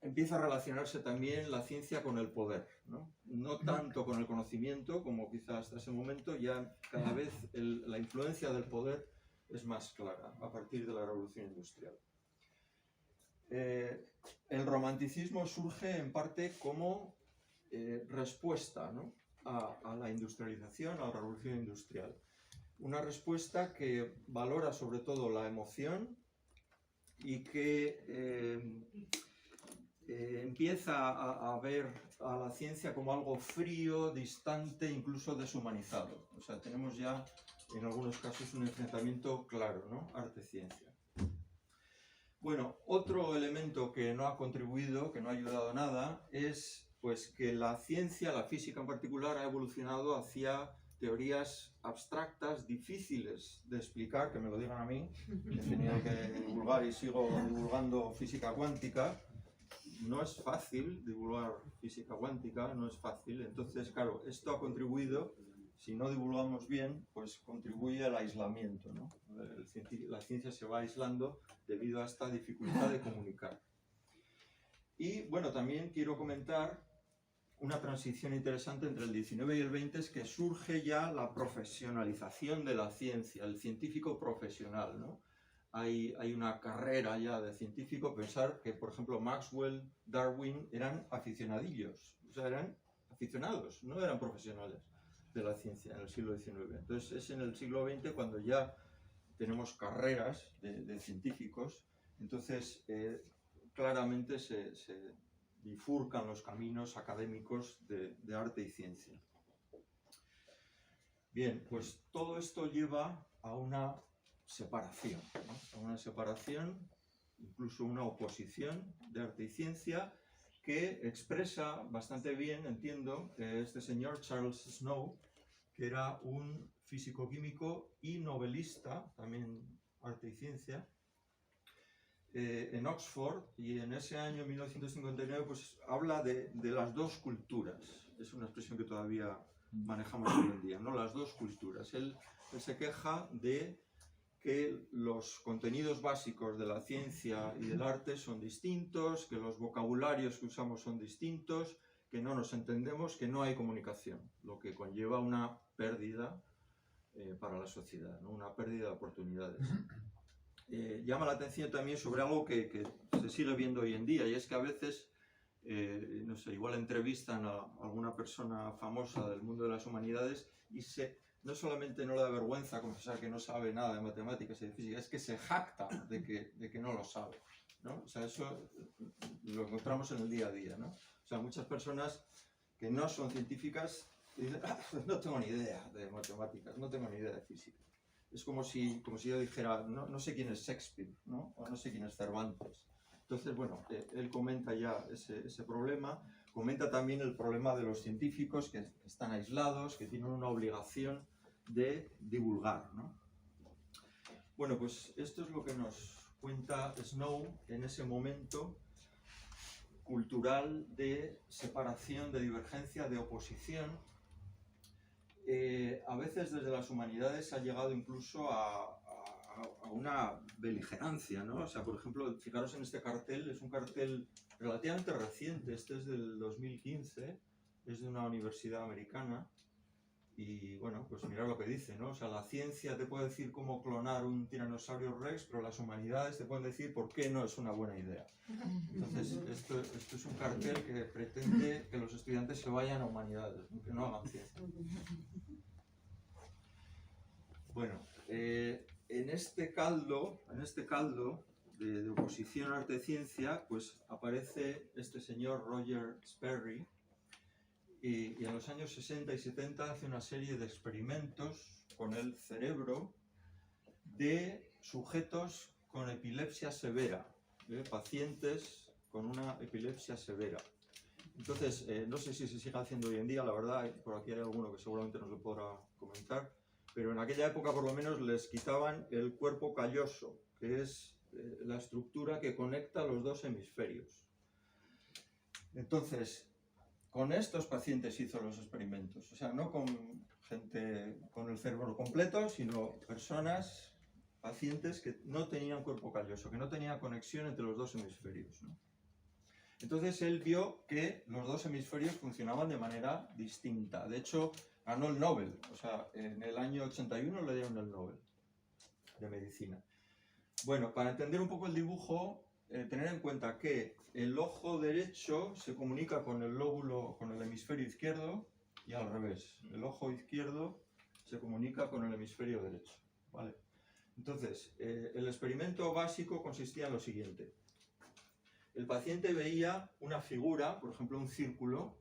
S2: empieza a relacionarse también la ciencia con el poder, ¿no? No tanto con el conocimiento como quizás hasta ese momento, ya cada vez la influencia del poder es más clara a partir de la Revolución Industrial. El romanticismo surge en parte como respuesta, ¿no?, a la industrialización, a la Revolución Industrial. Una respuesta que valora sobre todo la emoción y que empieza a ver a la ciencia como algo frío, distante, incluso deshumanizado. O sea, tenemos ya en algunos casos un enfrentamiento claro, ¿no?, arte-ciencia. Bueno, otro elemento que no ha contribuido, que no ha ayudado a nada, es pues que la ciencia, la física en particular, ha evolucionado hacia teorías abstractas, difíciles de explicar, que me lo digan a mí, que he tenido que divulgar y sigo divulgando física cuántica. No es fácil divulgar física cuántica, no es fácil. Entonces, claro, esto ha contribuido, si no divulgamos bien, pues contribuye al aislamiento, ¿no? La ciencia se va aislando debido a esta dificultad de comunicar. Y bueno, también quiero comentar una transición interesante entre el 19 y el 20, es que surge ya la profesionalización de la ciencia, el científico profesional, ¿no? Hay una carrera ya de científico. Pensar que, por ejemplo, Maxwell, Darwin eran aficionadillos, o sea, eran aficionados, no eran profesionales de la ciencia en el siglo XIX. Entonces es en el siglo XX cuando ya tenemos carreras de científicos. Entonces claramente se bifurcan los caminos académicos de arte y ciencia. Bien, pues todo esto lleva a una separación, ¿no?, a una separación, incluso una oposición de arte y ciencia, que expresa bastante bien, entiendo, este señor Charles Snow, que era un físico-químico y novelista, también arte y ciencia, en Oxford, y en ese año 1959 pues habla de las dos culturas. Es una expresión que todavía manejamos hoy en día, ¿no? Las dos culturas. Él se queja de que los contenidos básicos de la ciencia y del arte son distintos, que los vocabularios que usamos son distintos, que no nos entendemos, que no hay comunicación, lo que conlleva una pérdida para la sociedad, ¿no?, una pérdida de oportunidades. Llama la atención también sobre algo que se sigue viendo hoy en día, y es que a veces, no sé, igual entrevistan a alguna persona famosa del mundo de las humanidades y no solamente no le da vergüenza confesar que no sabe nada de matemáticas y de física, es que se jacta de que no lo sabe, ¿no? O sea, eso lo encontramos en el día a día, ¿no? O sea, muchas personas que no son científicas dicen, no tengo ni idea de matemáticas, no tengo ni idea de física. Es como si yo dijera, no sé quién es Shakespeare, ¿no?, o no sé quién es Cervantes. Entonces, bueno, él comenta ya ese problema, comenta también el problema de los científicos que están aislados, que tienen una obligación de divulgar, ¿no? Bueno, pues esto es lo que nos cuenta Snow en ese momento cultural de separación, de divergencia, de oposición. A veces desde las humanidades se ha llegado incluso a una beligerancia, ¿no? O sea, por ejemplo, fijaros en este cartel, es un cartel relativamente reciente, este es del 2015, es de una universidad americana, y bueno, pues mirad lo que dice, ¿no? O sea, la ciencia te puede decir cómo clonar un tiranosaurio rex, pero las humanidades te pueden decir por qué no es una buena idea. Entonces, esto es un cartel que pretende que los estudiantes se vayan a humanidades, que no hagan ciencia. Bueno, en este caldo de oposición arte-ciencia, pues aparece este señor Roger Sperry, y en los años 60 y 70 hace una serie de experimentos con el cerebro de sujetos con epilepsia severa, pacientes con una epilepsia severa. Entonces, no sé si se sigue haciendo hoy en día, la verdad, por aquí hay alguno que seguramente nos lo podrá comentar, pero en aquella época por lo menos les quitaban el cuerpo calloso, que es la estructura que conecta los dos hemisferios. Entonces, con estos pacientes hizo los experimentos, o sea, no con gente con el cerebro completo, sino personas, pacientes que no tenían cuerpo calloso, que no tenían conexión entre los dos hemisferios, ¿no? Entonces él vio que los dos hemisferios funcionaban de manera distinta. De hecho, ganó el Nobel. O sea, en el año 81 le dieron el Nobel de medicina. Bueno, para entender un poco el dibujo, tener en cuenta que el ojo derecho se comunica con el lóbulo, con el hemisferio izquierdo, y al revés. El ojo izquierdo se comunica con el hemisferio derecho, ¿vale? Entonces, el experimento básico consistía en lo siguiente. El paciente veía una figura, por ejemplo un círculo,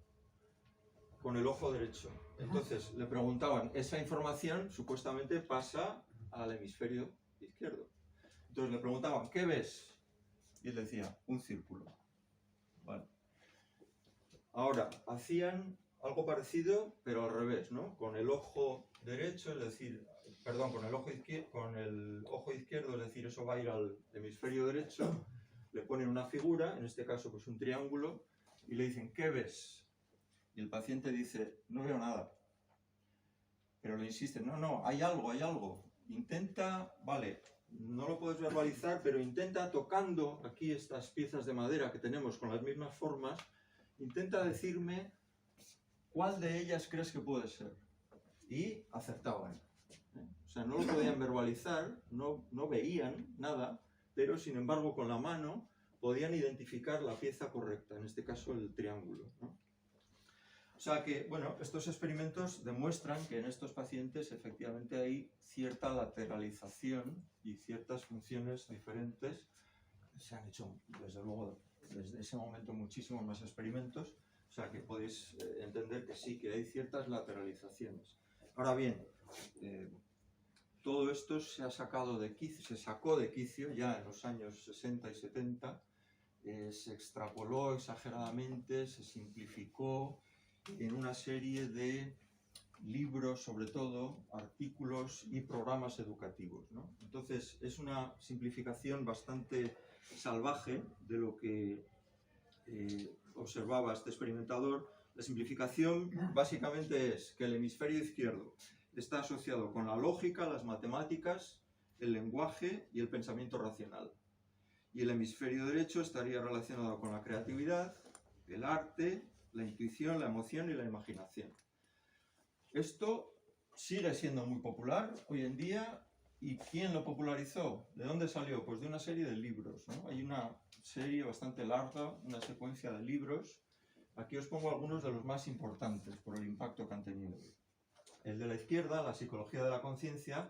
S2: con el ojo derecho. Entonces le preguntaban, esa información supuestamente pasa al hemisferio izquierdo. Entonces le preguntaban, ¿qué ves? Y él decía, un círculo. Vale. Ahora, hacían algo parecido, pero al revés, ¿no? Con el ojo derecho, es decir, perdón, con el ojo izquierdo, es decir, eso va a ir al hemisferio derecho, le ponen una figura, en este caso pues un triángulo, y le dicen, ¿qué ves? Y el paciente dice, no veo nada. Pero le insisten, no, hay algo. Intenta, vale, no lo puedes verbalizar, pero intenta tocando aquí estas piezas de madera que tenemos con las mismas formas, intenta decirme cuál de ellas crees que puede ser. Y acertaban. O sea, no lo podían verbalizar, no veían nada, pero sin embargo con la mano podían identificar la pieza correcta, en este caso el triángulo, ¿no? O sea que, bueno, estos experimentos demuestran que en estos pacientes efectivamente hay cierta lateralización y ciertas funciones diferentes. Se han hecho, desde luego, desde ese momento muchísimos más experimentos, o sea que podéis entender que sí, que hay ciertas lateralizaciones. Ahora bien, todo esto se sacó de quicio ya en los años 60 y 70, se extrapoló exageradamente, se simplificó en una serie de libros, sobre todo, artículos y programas educativos, ¿no? Entonces, es una simplificación bastante salvaje de lo que observaba este experimentador. La simplificación básicamente es que el hemisferio izquierdo está asociado con la lógica, las matemáticas, el lenguaje y el pensamiento racional. Y el hemisferio derecho estaría relacionado con la creatividad, el arte, la intuición, la emoción y la imaginación. Esto sigue siendo muy popular hoy en día. ¿Y quién lo popularizó? ¿De dónde salió? Pues de una serie de libros, ¿no? Hay una serie bastante larga, una secuencia de libros. Aquí os pongo algunos de los más importantes por el impacto que han tenido. El de la izquierda, La psicología de la conciencia,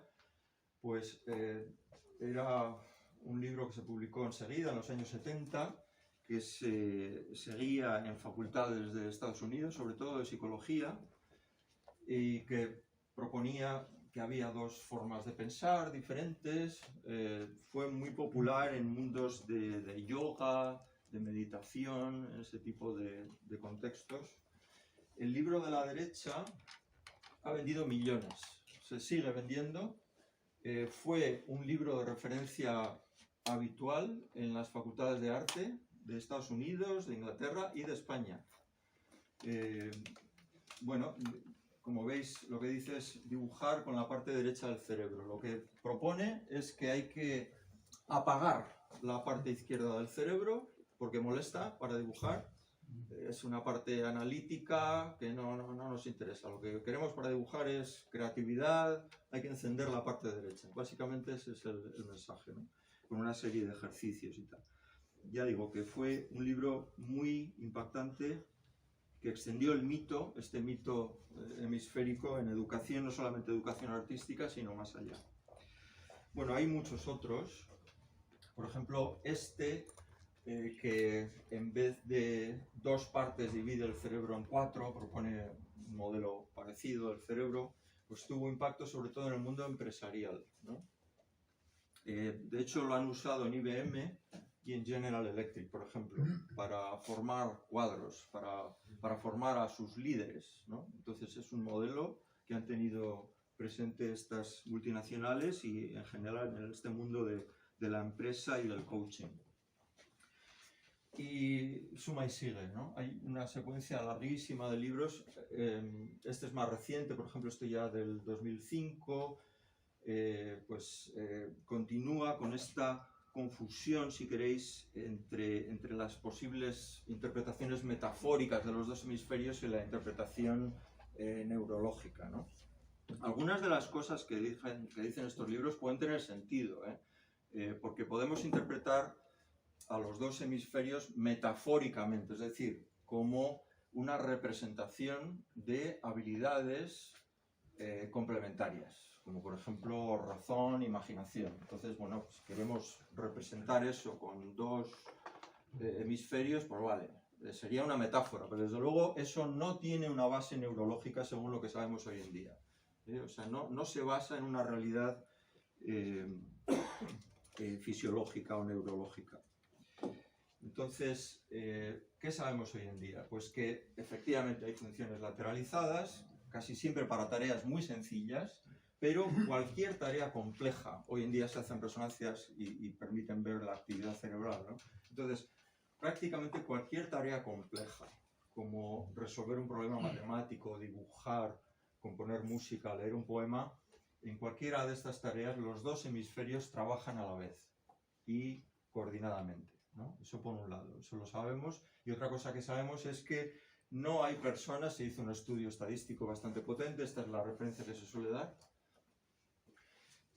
S2: pues era un libro que se publicó enseguida, en los años 70, que se seguía en facultades de Estados Unidos, sobre todo de psicología, y que proponía que había dos formas de pensar diferentes. Fue muy popular en mundos de yoga, de meditación, en ese tipo de contextos. El libro de la derecha ha vendido millones, se sigue vendiendo. Fue un libro de referencia habitual en las facultades de arte de Estados Unidos, de Inglaterra y de España. Bueno, como veis, lo que dice es dibujar con la parte derecha del cerebro. Lo que propone es que hay que apagar la parte izquierda del cerebro porque molesta para dibujar. Es una parte analítica que no nos interesa. Lo que queremos para dibujar es creatividad, hay que encender la parte derecha. Básicamente ese es el mensaje, ¿no? Con una serie de ejercicios y tal. Ya digo que fue un libro muy impactante que extendió el mito, este mito hemisférico en educación, no solamente educación artística, sino más allá. Bueno, hay muchos otros. Por ejemplo, que en vez de dos partes divide el cerebro en cuatro, propone un modelo parecido del cerebro, pues tuvo impacto sobre todo en el mundo empresarial, ¿no? De hecho, lo han usado en IBM y en General Electric, por ejemplo, para formar cuadros, para formar a sus líderes, ¿no? Entonces es un modelo que han tenido presente estas multinacionales y en general en este mundo de la empresa y del coaching. Y suma y sigue, ¿no? Hay una secuencia larguísima de libros. Este es más reciente, por ejemplo, este ya del 2005. Continúa con esta confusión, si queréis, entre las posibles interpretaciones metafóricas de los dos hemisferios y la interpretación neurológica, ¿no? Algunas de las cosas que dicen estos libros pueden tener sentido, porque podemos interpretar a los dos hemisferios metafóricamente, es decir, como una representación de habilidades complementarias, como por ejemplo razón, imaginación. Entonces, bueno, pues queremos representar eso con dos hemisferios, pues vale, sería una metáfora, pero desde luego eso no tiene una base neurológica según lo que sabemos hoy en día. O sea, no se basa en una realidad fisiológica o neurológica. Entonces, ¿qué sabemos hoy en día? Pues que efectivamente hay funciones lateralizadas, casi siempre para tareas muy sencillas, pero cualquier tarea compleja, hoy en día se hacen resonancias y permiten ver la actividad cerebral, ¿no? Entonces, prácticamente cualquier tarea compleja, como resolver un problema matemático, dibujar, componer música, leer un poema, en cualquiera de estas tareas los dos hemisferios trabajan a la vez y coordinadamente, ¿no? Eso por un lado, eso lo sabemos. Y otra cosa que sabemos es que no hay personas, se hizo un estudio estadístico bastante potente, esta es la referencia que se suele dar,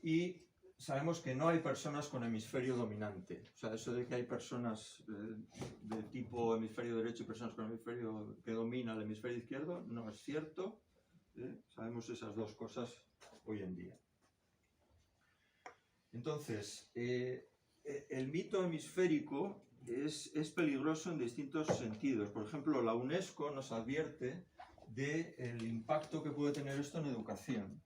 S2: y sabemos que no hay personas con hemisferio dominante. O sea, eso de que hay personas de tipo hemisferio derecho y personas con hemisferio que domina el hemisferio izquierdo, no es cierto. Sabemos esas dos cosas hoy en día. Entonces, el mito hemisférico es peligroso en distintos sentidos. Por ejemplo, la UNESCO nos advierte del impacto que puede tener esto en educación.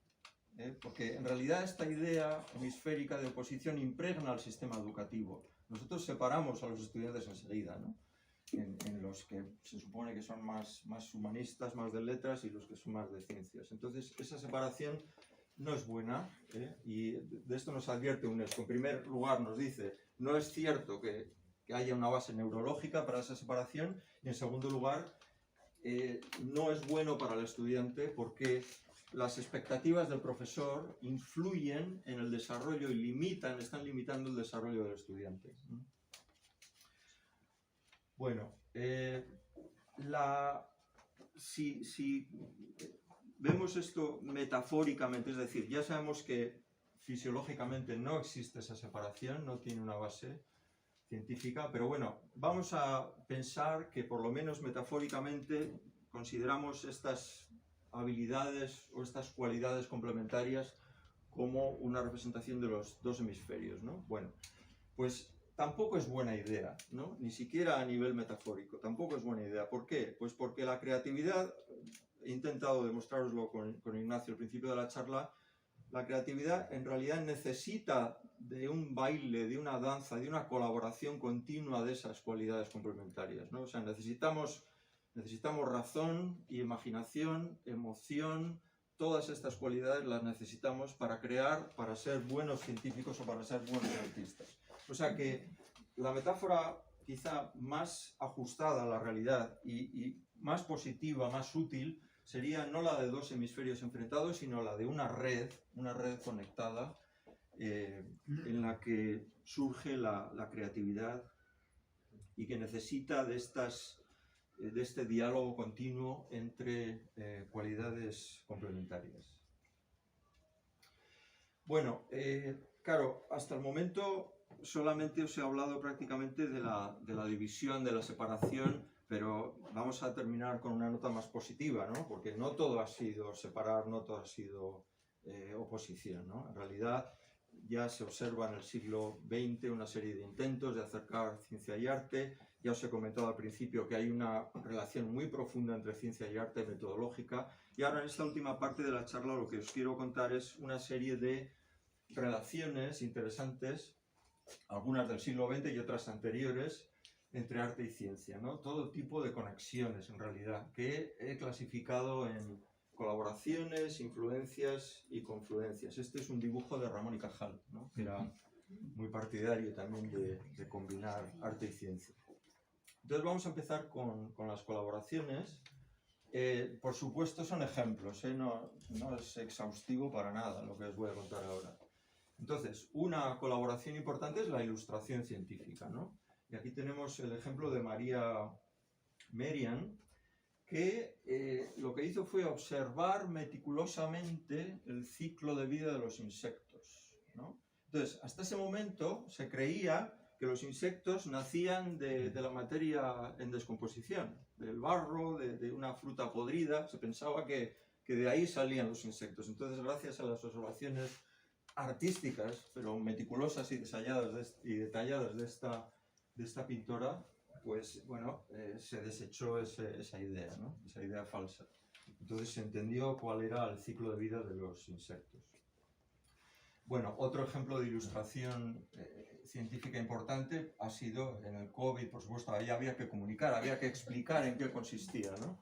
S2: Porque en realidad esta idea hemisférica de oposición impregna al sistema educativo. Nosotros separamos a los estudiantes enseguida, ¿no? En los que se supone que son más humanistas, más de letras, y los que son más de ciencias. Entonces, esa separación no es buena, y de esto nos advierte UNESCO. En primer lugar nos dice, no es cierto que haya una base neurológica para esa separación, y en segundo lugar, no es bueno para el estudiante porque las expectativas del profesor influyen en el desarrollo y están limitando el desarrollo del estudiante. Bueno, si vemos esto metafóricamente, es decir, ya sabemos que fisiológicamente no existe esa separación, no tiene una base científica, pero bueno, vamos a pensar que por lo menos metafóricamente consideramos estas habilidades o estas cualidades complementarias como una representación de los dos hemisferios, ¿no? Bueno, pues tampoco es buena idea, ¿no? Ni siquiera a nivel metafórico, tampoco es buena idea. ¿Por qué? Pues porque la creatividad, he intentado demostraroslo con Ignacio al principio de la charla, la creatividad en realidad necesita de un baile, de una danza, de una colaboración continua de esas cualidades complementarias, ¿no? O sea, necesitamos razón y imaginación, emoción, todas estas cualidades las necesitamos para crear, para ser buenos científicos o para ser buenos artistas. O sea que la metáfora quizá más ajustada a la realidad y más positiva, más útil, sería no la de dos hemisferios enfrentados, sino la de una red conectada en la que surge la creatividad y que necesita de este diálogo continuo entre cualidades complementarias. Bueno, claro, hasta el momento solamente os he hablado prácticamente de la división, de la separación, pero vamos a terminar con una nota más positiva, ¿no? Porque no todo ha sido separar, no todo ha sido oposición, ¿no? En realidad ya se observa en el siglo XX una serie de intentos de acercar ciencia y arte. Ya os he comentado al principio que hay una relación muy profunda entre ciencia y arte metodológica. Y ahora en esta última parte de la charla lo que os quiero contar es una serie de relaciones interesantes, algunas del siglo XX y otras anteriores, entre arte y ciencia, ¿no? Todo tipo de conexiones en realidad, que he clasificado en colaboraciones, influencias y confluencias. Este es un dibujo de Ramón y Cajal, ¿no? Que era muy partidario también de combinar arte y ciencia. Entonces vamos a empezar con las colaboraciones. Por supuesto son ejemplos, no es exhaustivo para nada lo que os voy a contar ahora. Entonces, una colaboración importante es la ilustración científica, ¿no? Y aquí tenemos el ejemplo de María Merian, que lo que hizo fue observar meticulosamente el ciclo de vida de los insectos, ¿no? Entonces, hasta ese momento se creía que los insectos nacían de la materia en descomposición, del barro, de una fruta podrida. Se pensaba que de ahí salían los insectos. Entonces, gracias a las observaciones artísticas, pero meticulosas y detalladas de esta pintora, pues bueno, se desechó esa idea, ¿no? Esa idea falsa. Entonces se entendió cuál era el ciclo de vida de los insectos. Bueno, otro ejemplo de ilustración científica importante ha sido en el COVID, por supuesto. Ahí había que comunicar, había que explicar en qué consistía, ¿no?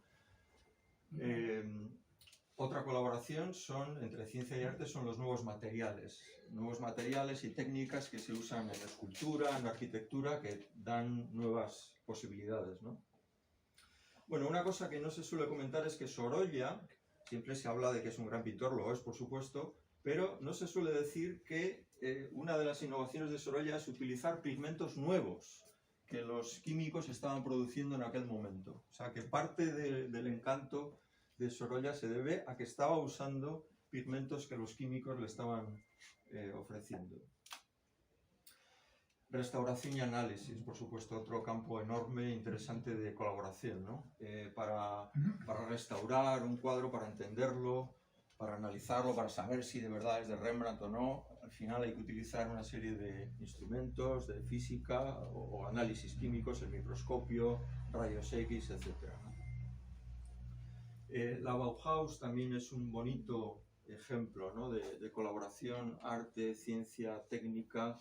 S2: Otra colaboración entre ciencia y arte son los nuevos materiales y técnicas que se usan en escultura, en arquitectura, que dan nuevas posibilidades, ¿no? Bueno, una cosa que no se suele comentar es que Sorolla, siempre se habla de que es un gran pintor, lo es por supuesto, pero no se suele decir que una de las innovaciones de Sorolla es utilizar pigmentos nuevos que los químicos estaban produciendo en aquel momento. O sea, que parte del encanto de Sorolla se debe a que estaba usando pigmentos que los químicos le estaban ofreciendo. Restauración y análisis, por supuesto, otro campo enorme e interesante de colaboración, ¿no? Para restaurar un cuadro, para entenderlo, para analizarlo, para saber si de verdad es de Rembrandt o no, al final hay que utilizar una serie de instrumentos de física o análisis químicos, el microscopio, rayos X, etc. La Bauhaus también es un bonito ejemplo, ¿no? de colaboración, arte, ciencia, técnica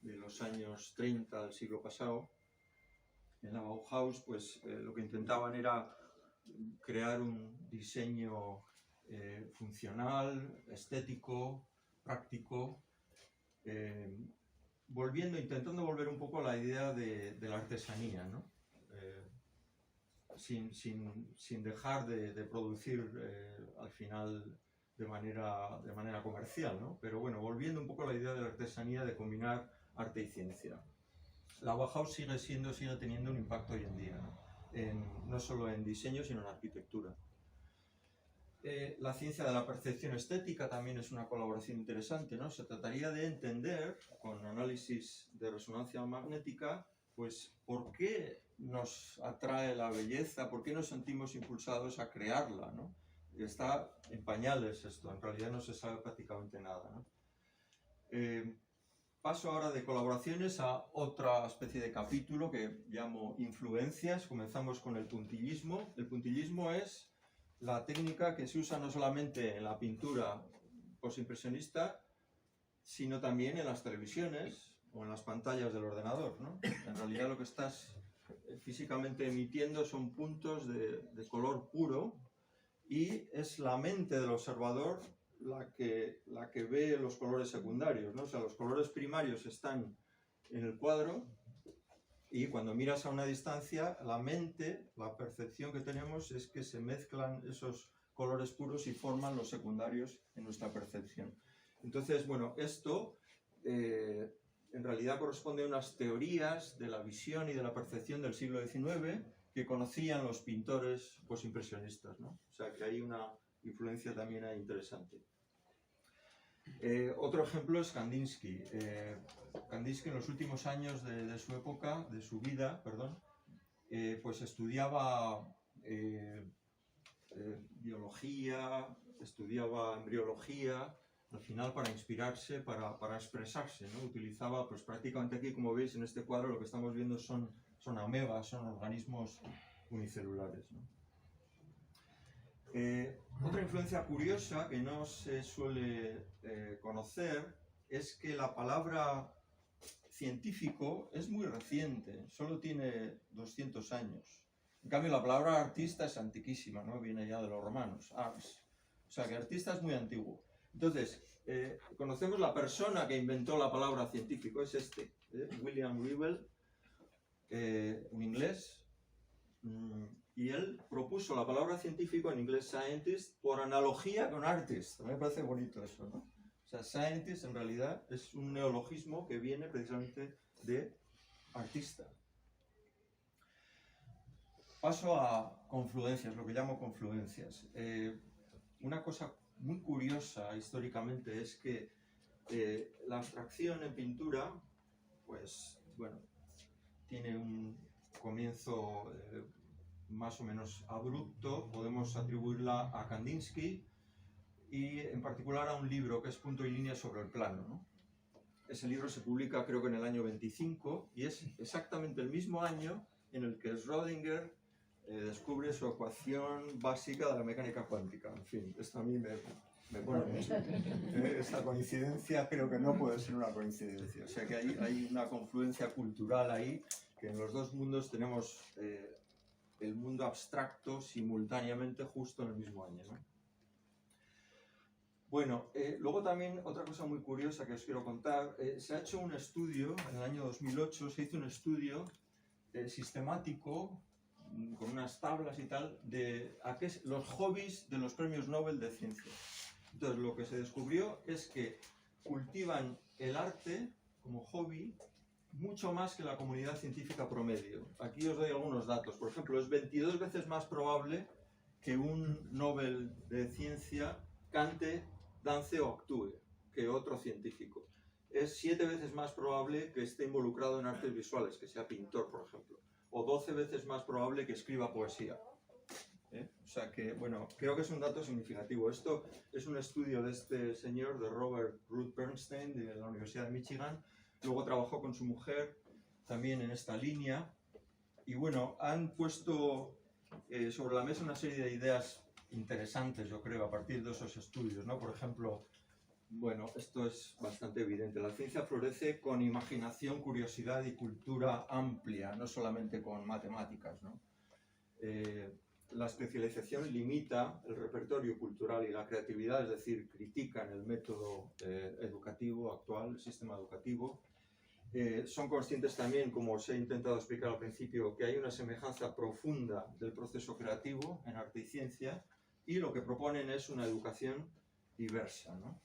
S2: de los años 30 del siglo pasado. En la Bauhaus, pues lo que intentaban era crear un diseño funcional, estético, práctico, intentando volver un poco a la idea de la artesanía, ¿no? Sin dejar de producir al final de manera comercial, ¿no? Pero bueno, volviendo un poco a la idea de la artesanía, de combinar arte y ciencia. La Bauhaus sigue teniendo un impacto hoy en día, ¿no? No solo en diseño, sino en arquitectura. La ciencia de la percepción estética también es una colaboración interesante, ¿no? Se trataría de entender, con análisis de resonancia magnética, pues por qué nos atrae la belleza, por qué nos sentimos impulsados a crearla, ¿no? Está en pañales esto, en realidad no se sabe prácticamente nada, ¿no? Paso ahora de colaboraciones a otra especie de capítulo que llamo influencias. Comenzamos con el puntillismo. El puntillismo es la técnica que se usa no solamente en la pintura postimpresionista, sino también en las televisiones o en las pantallas del ordenador, ¿no? En realidad lo que estás físicamente emitiendo son puntos de color puro y es la mente del observador la que ve los colores secundarios, ¿no? O sea, los colores primarios están en el cuadro y cuando miras a una distancia, la mente, la percepción que tenemos es que se mezclan esos colores puros y forman los secundarios en nuestra percepción. Entonces, bueno, esto en realidad corresponde a unas teorías de la visión y de la percepción del siglo XIX que conocían los pintores postimpresionistas, ¿no? O sea, que hay una influencia también ahí interesante. Otro ejemplo es Kandinsky. Kandinsky en los últimos años de su época, de su vida, perdón, pues estudiaba biología, estudiaba embriología, al final para inspirarse, para expresarse, ¿no? Utilizaba, pues prácticamente aquí, como veis en este cuadro, lo que estamos viendo son amebas, son organismos unicelulares, ¿no? Otra influencia curiosa que no se suele conocer es que la palabra científico es muy reciente, solo tiene 200 años. En cambio, la palabra artista es antiquísima, ¿no? Viene ya de los romanos, ars. O sea, que artista es muy antiguo. Entonces, conocemos la persona que inventó la palabra científico, es William Rievel, un inglés. Y él propuso la palabra científico, en inglés scientist, por analogía con artist. Me parece bonito eso, ¿no? O sea, scientist en realidad es un neologismo que viene precisamente de artista. Paso a confluencias, lo que llamo confluencias. Una cosa muy curiosa históricamente es que la abstracción en pintura, pues, bueno, tiene un comienzo más o menos abrupto. Podemos atribuirla a Kandinsky y en particular a un libro que es Punto y línea sobre el plano, ¿no? Ese libro se publica creo que en el año 25 y es exactamente el mismo año en el que Schrödinger descubre su ecuación básica de la mecánica cuántica. En fin, esto a mí me pone mucho. Esta coincidencia creo que no puede ser una coincidencia. O sea que hay una confluencia cultural ahí, que en los dos mundos tenemos el mundo abstracto simultáneamente justo en el mismo año, ¿no? Bueno, luego también otra cosa muy curiosa que os quiero contar. Se ha hecho un estudio, en el año 2008 se hizo un estudio sistemático con unas tablas y tal, de los hobbies de los premios Nobel de ciencia. Entonces, lo que se descubrió es que cultivan el arte como hobby mucho más que la comunidad científica promedio. Aquí os doy algunos datos. Por ejemplo, es 22 veces más probable que un Nobel de ciencia cante, dance o actúe que otro científico. Es 7 veces más probable que esté involucrado en artes visuales, que sea pintor, por ejemplo. O 12 veces más probable que escriba poesía. O sea que, bueno, creo que es un dato significativo. Esto es un estudio de este señor, de Robert Ruth Bernstein, de la Universidad de Michigan. Luego trabajó con su mujer también en esta línea. Y bueno, han puesto sobre la mesa una serie de ideas interesantes, yo creo, a partir de esos estudios, ¿no? Por ejemplo, bueno, esto es bastante evidente. La ciencia florece con imaginación, curiosidad y cultura amplia, no solamente con matemáticas, ¿no? La especialización limita el repertorio cultural y la creatividad, es decir, critican el método educativo actual, el sistema educativo. Son conscientes también, como os he intentado explicar al principio, que hay una semejanza profunda del proceso creativo en arte y ciencia, y lo que proponen es una educación diversa, ¿no?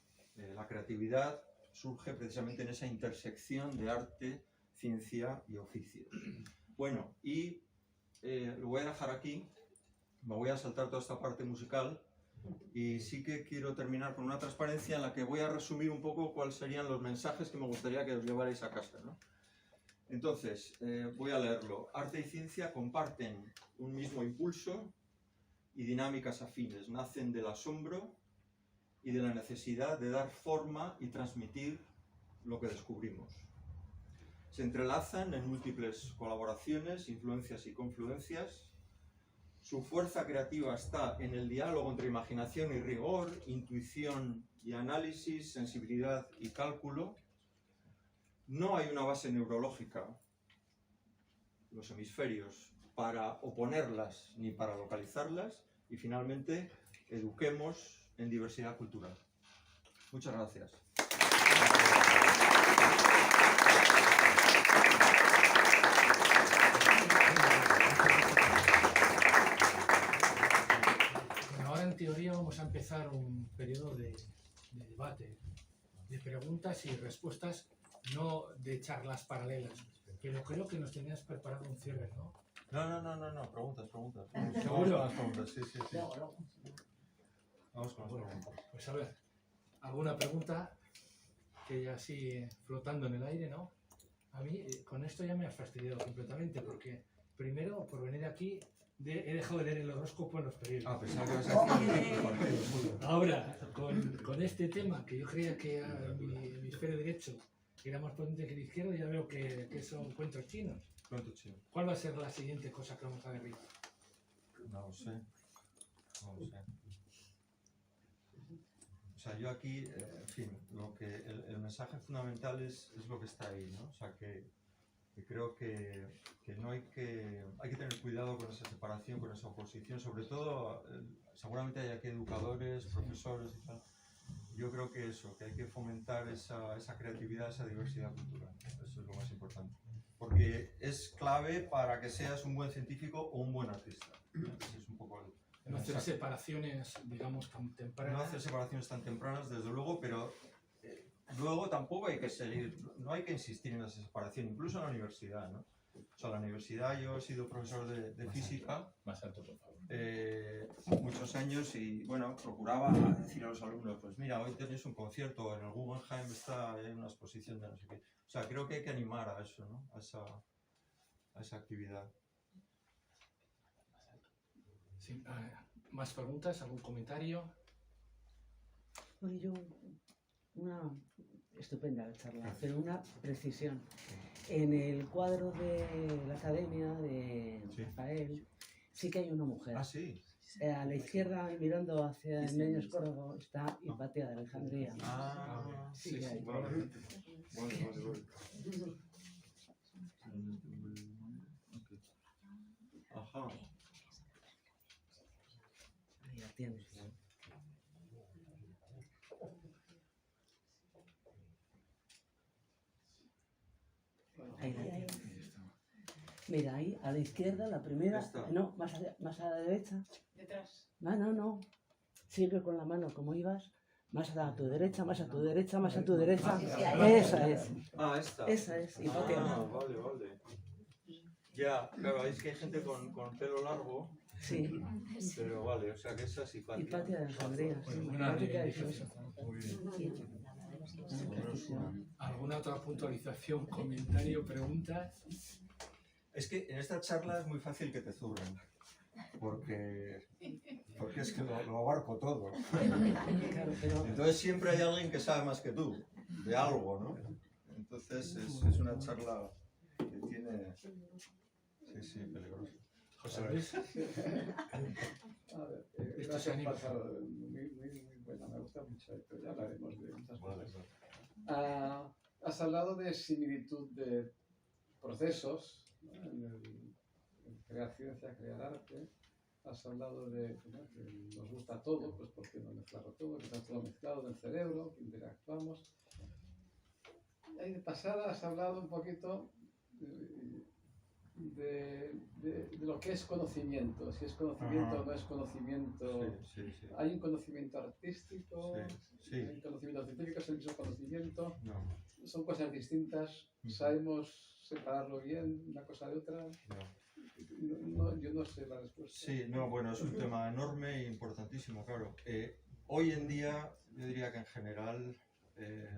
S2: La creatividad surge precisamente en esa intersección de arte, ciencia y oficio. Bueno, y lo voy a dejar aquí, me voy a saltar toda esta parte musical y sí que quiero terminar con una transparencia en la que voy a resumir un poco cuáles serían los mensajes que me gustaría que os llevarais a casa, ¿no? Entonces, voy a leerlo. Arte y ciencia comparten un mismo impulso y dinámicas afines, nacen del asombro y de la necesidad de dar forma y transmitir lo que descubrimos. Se entrelazan en múltiples colaboraciones, influencias y confluencias. Su fuerza creativa está en el diálogo entre imaginación y rigor, intuición y análisis, sensibilidad y cálculo. No hay una base neurológica, los hemisferios, para oponerlas ni para localizarlas. Y finalmente, eduquemos en diversidad cultural. Muchas gracias.
S1: Bueno, ahora en teoría vamos a empezar un periodo de debate, de preguntas y respuestas, no de charlas paralelas, pero creo que nos tenías preparado un cierre, ¿no?
S2: No, preguntas.
S1: ¿Seguro?
S2: Vamos con las preguntas, sí. Vamos con las preguntas.
S1: Pues a ver, ¿alguna pregunta que ya así flotando en el aire, no? A mí con esto ya me has fastidiado completamente, porque primero, por venir aquí, he dejado de leer el horóscopo en los periódicos.
S2: Ah, pensaba que ibas a decir.
S1: Ahora, con este tema, que yo creía que mi hemisferio derecho era más potente que el izquierdo, ya veo que son cuentos chinos.
S2: Cuento chino.
S1: ¿Cuál va a ser la siguiente cosa que vamos a ver?
S2: No lo sé. O sea, yo aquí, en fin, el mensaje fundamental es lo que está ahí, ¿no? O sea, que creo que no hay que tener cuidado con esa separación, con esa oposición, sobre todo, seguramente hay aquí educadores, profesores y tal. Yo creo que hay que fomentar esa creatividad, esa diversidad cultural. Eso es lo más importante. Porque es clave para que seas un buen científico o un buen artista. Ese es un poco
S1: No hacer separaciones, digamos, tan tempranas.
S2: No hacer separaciones tan tempranas, desde luego, pero luego tampoco hay que seguir, no hay que insistir en esa separación, incluso en la universidad, ¿no? O sea, en la universidad yo he sido profesor de física
S1: Más alto, por favor.
S2: muchos años y, bueno, procuraba decir a los alumnos, pues mira, hoy tenéis un concierto, en el Guggenheim hay una exposición de no sé qué. O sea, creo que hay que animar a eso, ¿no? A esa actividad.
S1: Sí, ¿más preguntas? ¿Algún comentario?
S3: Bueno, yo, una estupenda la charla, pero una precisión. En el cuadro de la academia de
S2: Sí.
S3: Rafael sí que hay una mujer.
S2: Ah, sí.
S3: A la izquierda, mirando hacia el medio escórrego, está Hipatia de Alejandría.
S2: Ah,
S3: Sí, que hay.
S2: vale. Ajá.
S3: Ahí la tienes. Ahí la tienes. Mira, ahí a la izquierda, la primera,
S2: Esta.
S3: no, más a la derecha.
S4: Detrás.
S3: No. Sigue con la mano como ibas, más a tu derecha, más a tu derecha, más a tu derecha. Esa es,
S2: Ah, esta.
S3: esa es. Hipatia.
S2: Ah, vale. Ya, claro, es que hay gente con pelo largo,
S3: Sí,
S2: pero vale, o sea que esa es Hipatia.
S3: Hipatia de Alejandría. Sí,
S1: Una
S3: Hipatia ha hecho eso.
S1: reivindicación. Muy bien.
S3: Sí. Una precisión.
S1: ¿Alguna otra puntualización, comentario, pregunta?
S2: Es que en esta charla es muy fácil que te zurren, porque es que lo abarco todo.
S3: Claro, pero
S2: Entonces siempre hay alguien que sabe más que tú, de algo, ¿no? Entonces es una charla que tiene... Sí, peligroso.
S1: José Luis.
S5: A ver,
S1: Esto se
S5: gracias
S1: anima.
S5: por muy buena, me gusta mucho, pero ya hablaremos de muchas
S2: Vale,
S5: cosas.
S2: vale.
S5: Has hablado de similitud de procesos, ¿no? En crear ciencia, crear arte. Has hablado de ¿no? que nos gusta todo, pues porque no mezclarlo todo, que está todo mezclado en el cerebro, que interactuamos. Ahí de pasada has hablado un poquito de lo que es conocimiento, si es conocimiento
S2: Ajá.
S5: o no es conocimiento.
S2: Sí.
S5: Hay un conocimiento artístico,
S2: Sí.
S5: hay un conocimiento científico, es el mismo conocimiento,
S2: No,
S5: son cosas distintas,
S2: Ujú.
S5: sabemos separarlo bien una cosa de otra.
S2: no.
S5: Yo no sé la respuesta.
S2: Sí, no, bueno, es un tema enorme e importantísimo, claro. Hoy en día, yo diría que en general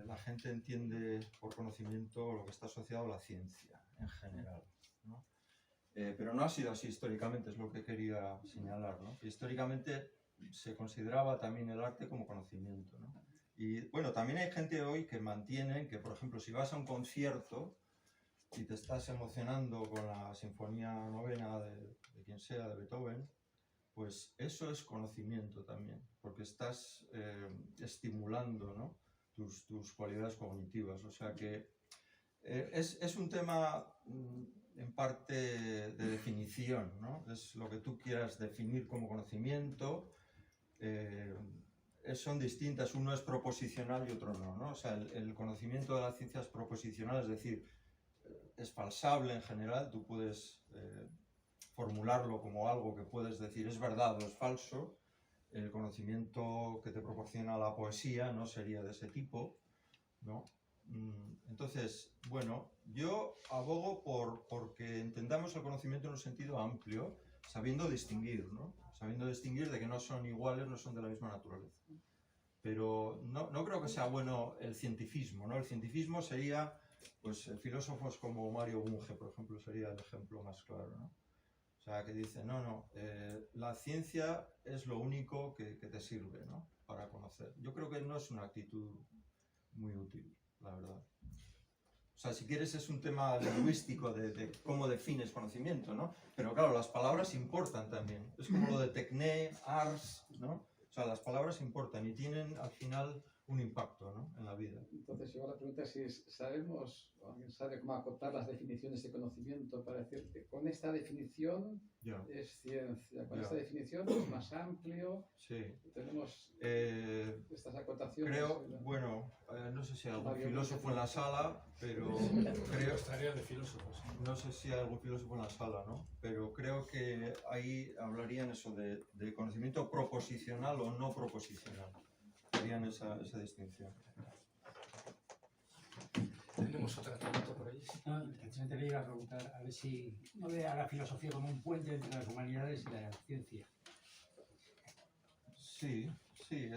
S2: la gente entiende por conocimiento lo que está asociado a la ciencia, en general, ¿no? Pero no ha sido así históricamente, es lo que quería señalar, ¿no? Que históricamente se consideraba también el arte como conocimiento, ¿no? Y bueno, también hay gente hoy que mantiene que, por ejemplo, si vas a un concierto y te estás emocionando con la Sinfonía Novena de quien sea, de Beethoven, pues eso es conocimiento también, porque estás estimulando, ¿no? tus cualidades cognitivas. O sea que es un tema en parte de definición, ¿no? Es lo que tú quieras definir como conocimiento. Son distintas, uno es proposicional y otro no, ¿no? O sea, el conocimiento de la ciencia es proposicional, es decir, es falsable en general, tú puedes formularlo como algo que puedes decir es verdad o es falso. El conocimiento que te proporciona la poesía no sería de ese tipo, ¿no? Entonces, bueno, yo abogo porque entendamos el conocimiento en un sentido amplio, sabiendo distinguir, ¿no? Sabiendo distinguir de que no son iguales, no son de la misma naturaleza. Pero no creo que sea bueno el cientificismo, ¿no? El cientificismo sería, pues, filósofos como Mario Bunge, por ejemplo, sería el ejemplo más claro, ¿no? O sea, que dice, la ciencia es lo único que te sirve, ¿no? Para conocer. Yo creo que no es una actitud muy útil, la verdad. O sea, si quieres es un tema lingüístico de cómo defines conocimiento, ¿no? Pero claro, las palabras importan también. Es como lo de tecné, ars, ¿no? O sea, las palabras importan y tienen al final un impacto, ¿no? En la vida.
S5: Entonces, yo la pregunta es, ¿sabemos, o alguien sabe cómo acotar las definiciones de conocimiento para decir que con esta definición
S2: Ya,
S5: es ciencia, con
S2: Ya.
S5: esta definición es más amplio,
S2: sí.
S5: tenemos estas acotaciones?
S2: Creo, bueno, no sé si hay algún
S5: Mario
S2: filósofo
S5: Bunge.
S2: en la sala, pero
S1: Creo estaría de filósofos.
S2: no sé si hay algún filósofo en la sala, ¿no? Pero creo que ahí hablarían eso de conocimiento proposicional o no proposicional. Harían esa distinción.
S1: Tenemos otra pregunta por ahí.
S4: No, precisamente le iba a preguntar a ver si no ve a la filosofía como un puente entre las humanidades y la ciencia.
S2: Sí, sí,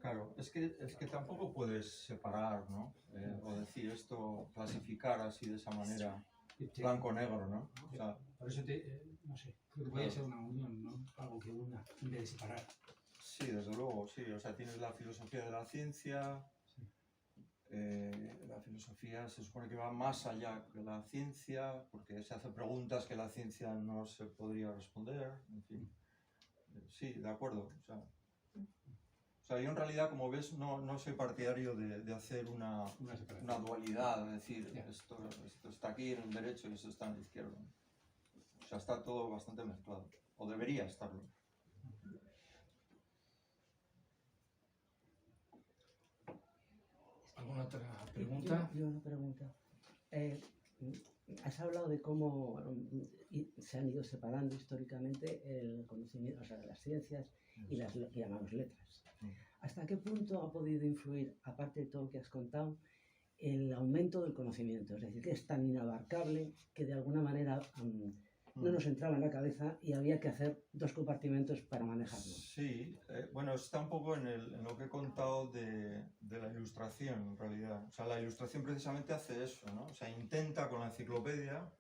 S2: claro. Es que tampoco puedes separar, ¿no? O decir esto, clasificar así de esa manera, blanco-negro, ¿no? O sea,
S4: Por eso no sé, creo que podría ser una unión, ¿no? Algo que una, en vez de separar.
S2: sí, desde luego, sí. O sea, tienes la filosofía de la ciencia. La filosofía se supone que va más allá que la ciencia, porque se hace preguntas que la ciencia no se podría responder, en fin. Sí, de acuerdo. O sea, yo en realidad, como ves, no soy partidario de hacer una dualidad, es decir, esto está aquí en el derecho y esto está en el izquierdo. O sea, está todo bastante mezclado, o debería estarlo.
S1: ¿Alguna otra pregunta?
S3: Yo una pregunta. Has hablado de cómo se han ido separando históricamente el conocimiento, o sea, las ciencias y las que llamamos letras. ¿Hasta qué punto ha podido influir, aparte de todo lo que has contado, el aumento del conocimiento? Es decir, que es tan inabarcable que de alguna manera no nos entraba en la cabeza y había que hacer dos compartimentos para manejarlo.
S2: Sí, bueno, está un poco en lo que he contado de la ilustración, en realidad. O sea, la ilustración precisamente hace eso, ¿no? O sea, intenta con la enciclopedia,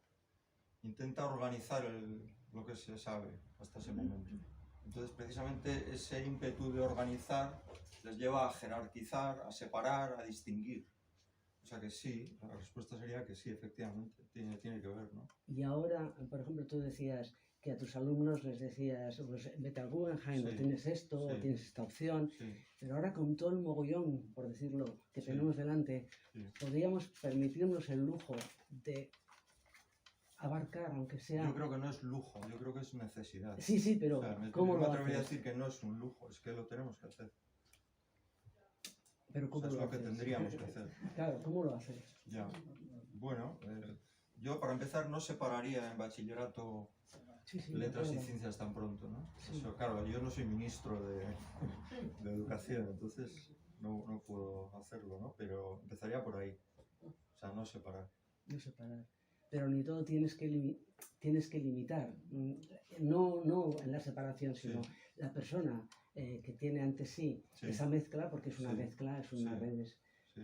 S2: intenta organizar lo que se sabe hasta ese momento. Entonces, precisamente ese ímpetu de organizar les lleva a jerarquizar, a separar, a distinguir. O sea que sí, la respuesta sería que sí, efectivamente, tiene que ver, ¿no?
S3: Y ahora, por ejemplo, tú decías que a tus alumnos les decías, pues, vete al Guggenheim,
S2: Sí.
S3: o tienes esto,
S2: Sí.
S3: o tienes esta opción,
S2: Sí,
S3: pero ahora con todo el mogollón, por decirlo, que
S2: Sí.
S3: tenemos delante,
S2: sí.
S3: podríamos permitirnos el lujo de abarcar, aunque sea...
S2: Yo creo que no es lujo, yo creo que es necesidad.
S3: Sí, sí, pero
S2: O sea,
S3: ¿cómo
S2: yo me
S3: lo
S2: atrevería a
S3: haces?
S2: decir que no es un lujo, es que lo tenemos que hacer.
S3: Pero
S2: O
S3: ¿cómo
S2: sea, es
S3: lo
S2: lo que
S3: haces?
S2: tendríamos que hacer.
S3: Claro, ¿cómo lo haces?
S2: Ya. Bueno, yo para empezar no separaría en bachillerato
S3: Sí, sí,
S2: letras y
S3: claro.
S2: ciencias tan pronto, ¿no?
S3: Sí.
S2: Eso, claro, yo no soy ministro de educación, entonces no puedo hacerlo, ¿no? Pero empezaría por ahí. O sea, no separar.
S3: No separar. Pero ni todo tienes que limitar. No en la separación, sino
S2: Sí.
S3: la persona que tiene ante sí,
S2: Sí.
S3: esa mezcla, porque es una
S2: Sí.
S3: mezcla, es una
S2: Sí.
S3: redes,
S2: Sí.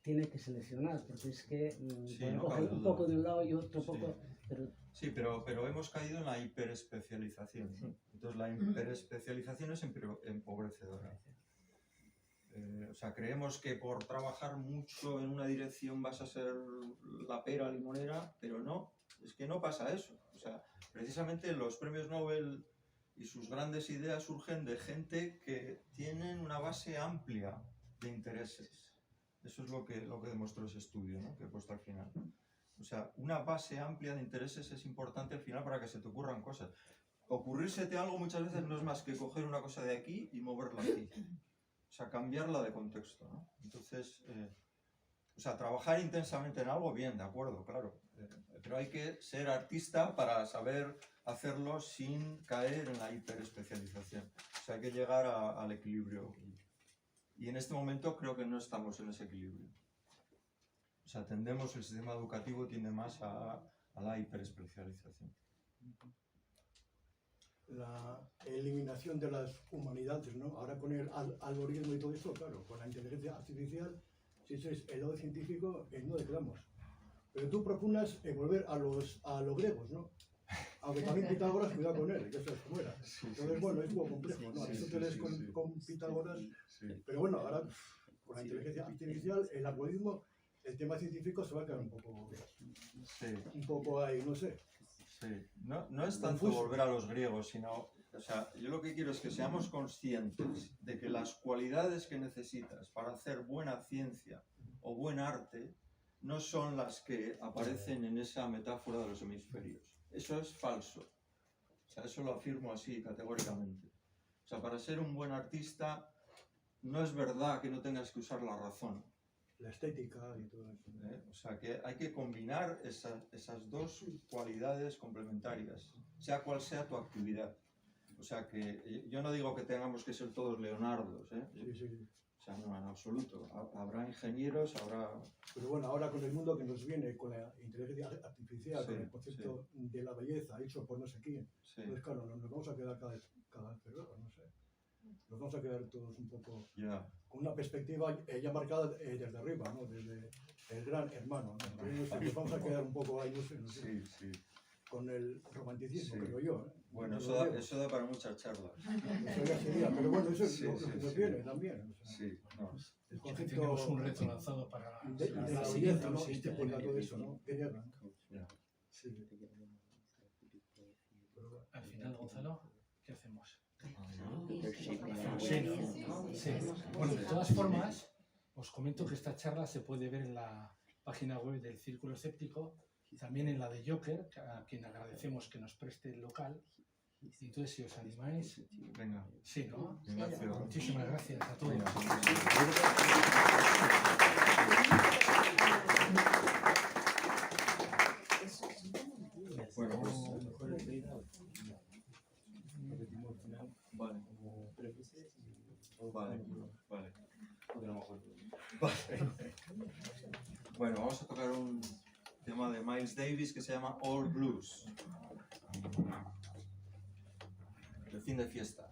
S3: tiene que seleccionar, porque es que
S2: Sí,
S3: puede
S2: no
S3: coger
S2: cabe
S3: un
S2: duda.
S3: poco de un lado y otro
S2: Sí.
S3: poco, pero
S2: Sí, pero hemos caído en la hiperespecialización, ¿no? Entonces la hiperespecialización es empobrecedora. O sea, creemos que por trabajar mucho en una dirección vas a ser la pera limonera, pero no, es que no pasa eso. O sea, precisamente los premios Nobel y sus grandes ideas surgen de gente que tienen una base amplia de intereses. Eso es lo que demostró ese estudio, ¿no? Que he puesto al final. O sea, una base amplia de intereses es importante al final para que se te ocurran cosas. Ocurrírsete algo muchas veces no es más que coger una cosa de aquí y moverla aquí. O sea, cambiarla de contexto, ¿no? Entonces, o sea, trabajar intensamente en algo, bien, de acuerdo, claro. Pero hay que ser artista para saber hacerlo sin caer en la hiperespecialización. O sea, hay que llegar al equilibrio. Y en este momento creo que no estamos en ese equilibrio. O sea, el sistema educativo tiende más a la hiperespecialización.
S6: La eliminación de las humanidades, ¿no? Ahora con el algoritmo y todo esto, claro, con la inteligencia artificial, si ese es el lado científico, no quedamos. Pero tú propugnas volver a los griegos, ¿no? Aunque también Pitágoras, cuidado con él, ya sabes cómo era. Entonces, bueno, es un poco complejo, ¿no? Aristóteles con Pitágoras, pero bueno, ahora con la inteligencia artificial, el algoritmo, el tema científico se va a quedar un poco ahí, no sé.
S2: Sí, no es tanto volver a los griegos, sino, o sea, yo lo que quiero es que seamos conscientes de que las cualidades que necesitas para hacer buena ciencia o buen arte no son las que aparecen en esa metáfora de los hemisferios. Eso es falso. O sea, eso lo afirmo así categóricamente. O sea, para ser un buen artista no es verdad que no tengas que usar la razón.
S6: La estética y todo eso.
S2: O sea, que hay que combinar esas dos cualidades complementarias, sea cual sea tu actividad. O sea que yo no digo que tengamos que ser todos Leonardos, ¿eh?
S6: Sí, sí.
S2: O sea, no, en absoluto. Habrá ingenieros, habrá...
S6: Pero bueno, ahora con el mundo que nos viene, con la inteligencia artificial,
S2: Sí,
S6: con el concepto de la belleza hecho por no sé quién,
S2: Sí,
S6: pues claro, nos vamos a quedar cada vez peor, no sé. Nos vamos a quedar todos un poco
S2: ya.
S6: con una perspectiva ya marcada desde arriba, ¿no? Desde el gran hermano, ¿no? Entonces, nos vamos a quedar un poco ahí, no sé,
S2: Sí, sí.
S6: con el romanticismo,
S2: Sí.
S6: creo yo. ¿eh?
S2: Bueno,
S6: Yo lo veo.
S2: eso da para muchas charlas.
S6: Eso ya sería, pero bueno, eso es
S2: Sí,
S6: lo
S2: sí,
S6: que nos
S2: sí.
S6: viene también. O sea,
S2: Sí, no.
S6: el
S1: Que
S6: concepto
S1: tenemos un reto lanzado para
S6: de la
S1: la
S6: belleza,
S1: siguiente,
S6: ¿no?
S1: siguiente
S6: Estética, todo
S1: año.
S6: eso, ¿no? Genial.
S2: Ya.
S6: Sí.
S1: Al final, Gonzalo, ¿qué hacemos?
S3: Sí,
S1: Sí. Bueno, de todas formas, os comento que esta charla se puede ver en la página web del Círculo Escéptico y también en la de Joker, a quien agradecemos que nos preste el local. Y entonces, si os animáis,
S2: Venga,
S1: sí, ¿no?
S2: Ignacio.
S1: Muchísimas gracias a todos.
S2: Venga. Bueno, pues... Vale. Vale, vale. Vale. Bueno, vamos a tocar un tema de Miles Davis que se llama All Blues. El fin de fiesta.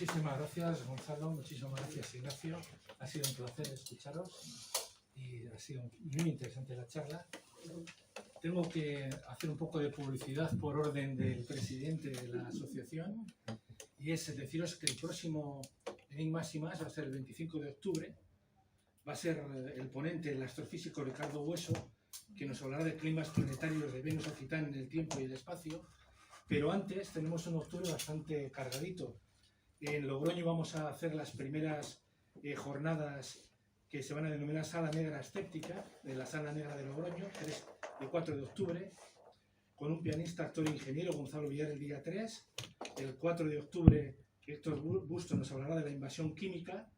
S1: Muchísimas gracias, Gonzalo. Muchísimas gracias, Ignacio. Ha sido un placer escucharos y ha sido muy interesante la charla. Tengo que hacer un poco de publicidad por orden del presidente de la asociación, y es deciros que el próximo Enigmas y Más va a ser el 25 de octubre. Va a ser el ponente, el astrofísico Ricardo Hueso, que nos hablará de climas planetarios de Venus Occitán en el tiempo y el espacio. Pero antes tenemos un octubre bastante cargadito. En Logroño vamos a hacer las primeras jornadas que se van a denominar Sala Negra Escéptica, de la Sala Negra de Logroño, 3 y 4 de octubre, con un pianista, actor e ingeniero, Gonzalo Villar, el día 3. El 4 de octubre, Héctor Busto nos hablará de la invasión química,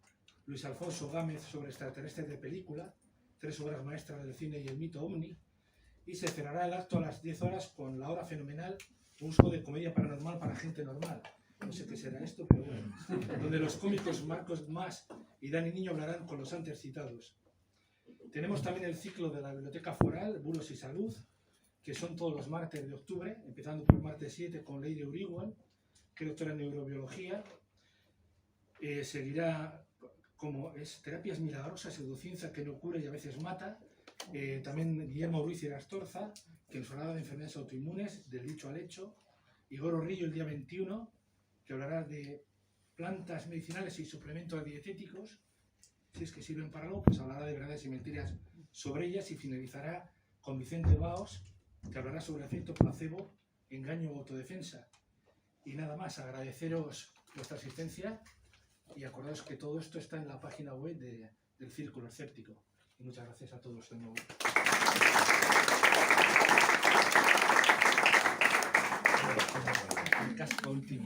S1: Luis Alfonso Gámez sobre extraterrestres de película, 3 obras maestras del cine y el mito ovni, y se cerrará el acto a las 10 horas con La Hora Fenomenal, un show de comedia paranormal para gente normal. No sé qué será esto, pero bueno, donde los cómicos Marcos Mas y Dani Niño hablarán con los antes citados. Tenemos también el ciclo de la Biblioteca Foral, Bulos y Salud, que son todos los martes de octubre, empezando por el martes 7 con Leire Uriwan, que es doctora en neurobiología. Seguirá como es Terapias Milagrosas, Pseudociencia que no cura y a veces mata. También Guillermo Ruiz y Rastorza, que nos hablará de enfermedades autoinmunes, del dicho al hecho. Igor Orrillo el día 21, que hablará de plantas medicinales y suplementos dietéticos, si es que sirven para algo, pues hablará de verdades y mentiras sobre ellas, y finalizará con Vicente Baos, que hablará sobre efecto placebo, engaño o autodefensa. Y nada más, agradeceros vuestra asistencia y acordaos que todo esto está en la página web del Círculo Escéptico. Y muchas gracias a todos de nuevo. El casco último.